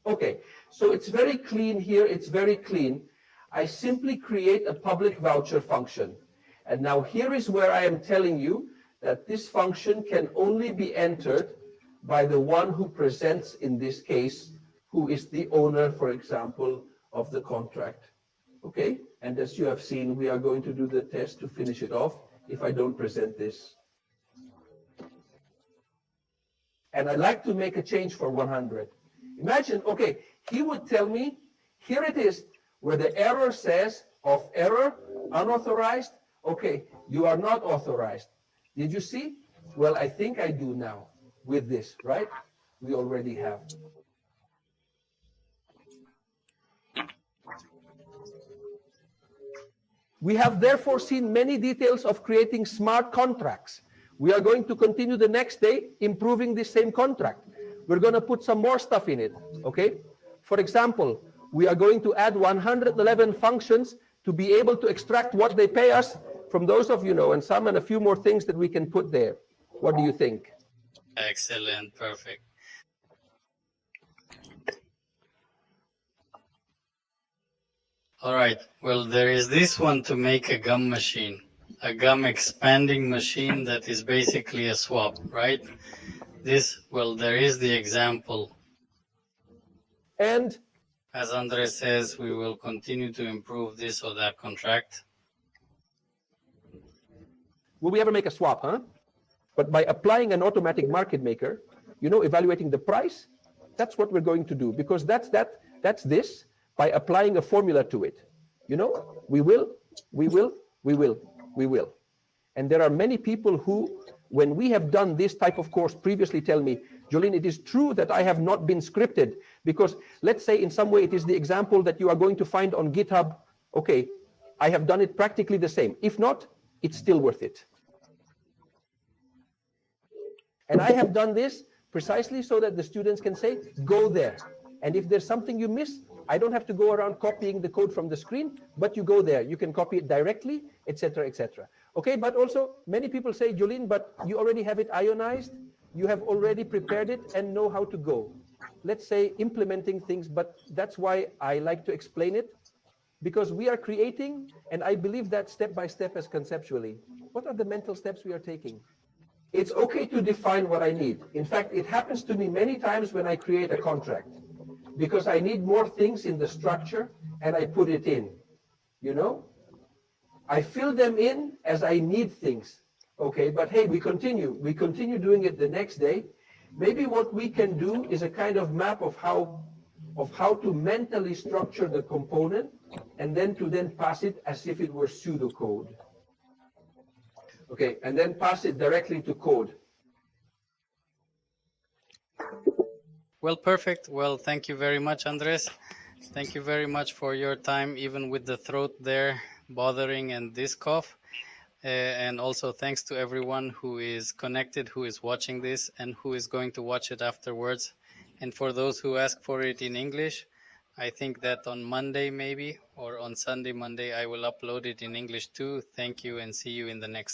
Okay, so it's very clean here, it's very clean. I simply create a public voucher function. And now here is where I am telling you that this function can only be entered by the one who presents, in this case, who is the owner, for example, of the contract. Okay, and as you have seen, we are going to do the test to finish it off if I don't present this. And I'd like to make a change for 100. Imagine, okay, he would tell me, here it is, where the error says of error, unauthorized. Okay, you are not authorized. Did you see? Well, I think I do now with this, right? We already have. We have therefore seen many details of creating smart contracts. We are going to continue the next day improving this same contract. We're going to put some more stuff in it, okay? For example, we are going to add 111 functions to be able to extract what they pay us from those of you know, and some and a few more things that we can put there. What do you think? Excellent, perfect. All right, well, there is this one to make a gum machine, a gum expanding machine that is basically a swap, right? This, well, there is the example. And as Andres says, we will continue to improve this or that contract. Will we ever make a swap, huh? But by applying an automatic market maker, you know, evaluating the price, that's what we're going to do, because that's this, by applying a formula to it. You know, we will. And there are many people who, when we have done this type of course previously, tell me, Jolene, it is true that I have not been scripted, because let's say in some way it is the example that you are going to find on GitHub. Okay, I have done it practically the same. If not, it's still worth it. And I have done this precisely so that the students can say, go there. And if there's something you miss, I don't have to go around copying the code from the screen, but you go there. You can copy it directly, etc., etc. Okay, but also many people say, Jolene, but you already have it ionized. You have already prepared it and know how to go. Let's say implementing things, but that's why I like to explain it, because we are creating, and I believe that step by step as conceptually. What are the mental steps we are taking? It's okay to define what I need. In fact, it happens to me many times when I create a contract, because I need more things in the structure and I put it in, you know? I fill them in as I need things. Okay, but hey, we continue doing it the next day. Maybe what we can do is a kind of map of how to mentally structure the component and then pass it as if it were pseudocode. Okay, and then pass it directly to code. Well, perfect. Well, thank you very much, Andres. Thank you very much for your time, even with the throat there bothering and this cough. And also thanks to everyone who is connected, who is watching this, and who is going to watch it afterwards. And for those who ask for it in English, I think that on Monday maybe, or on Sunday, Monday, I will upload it in English too. Thank you and see you in the next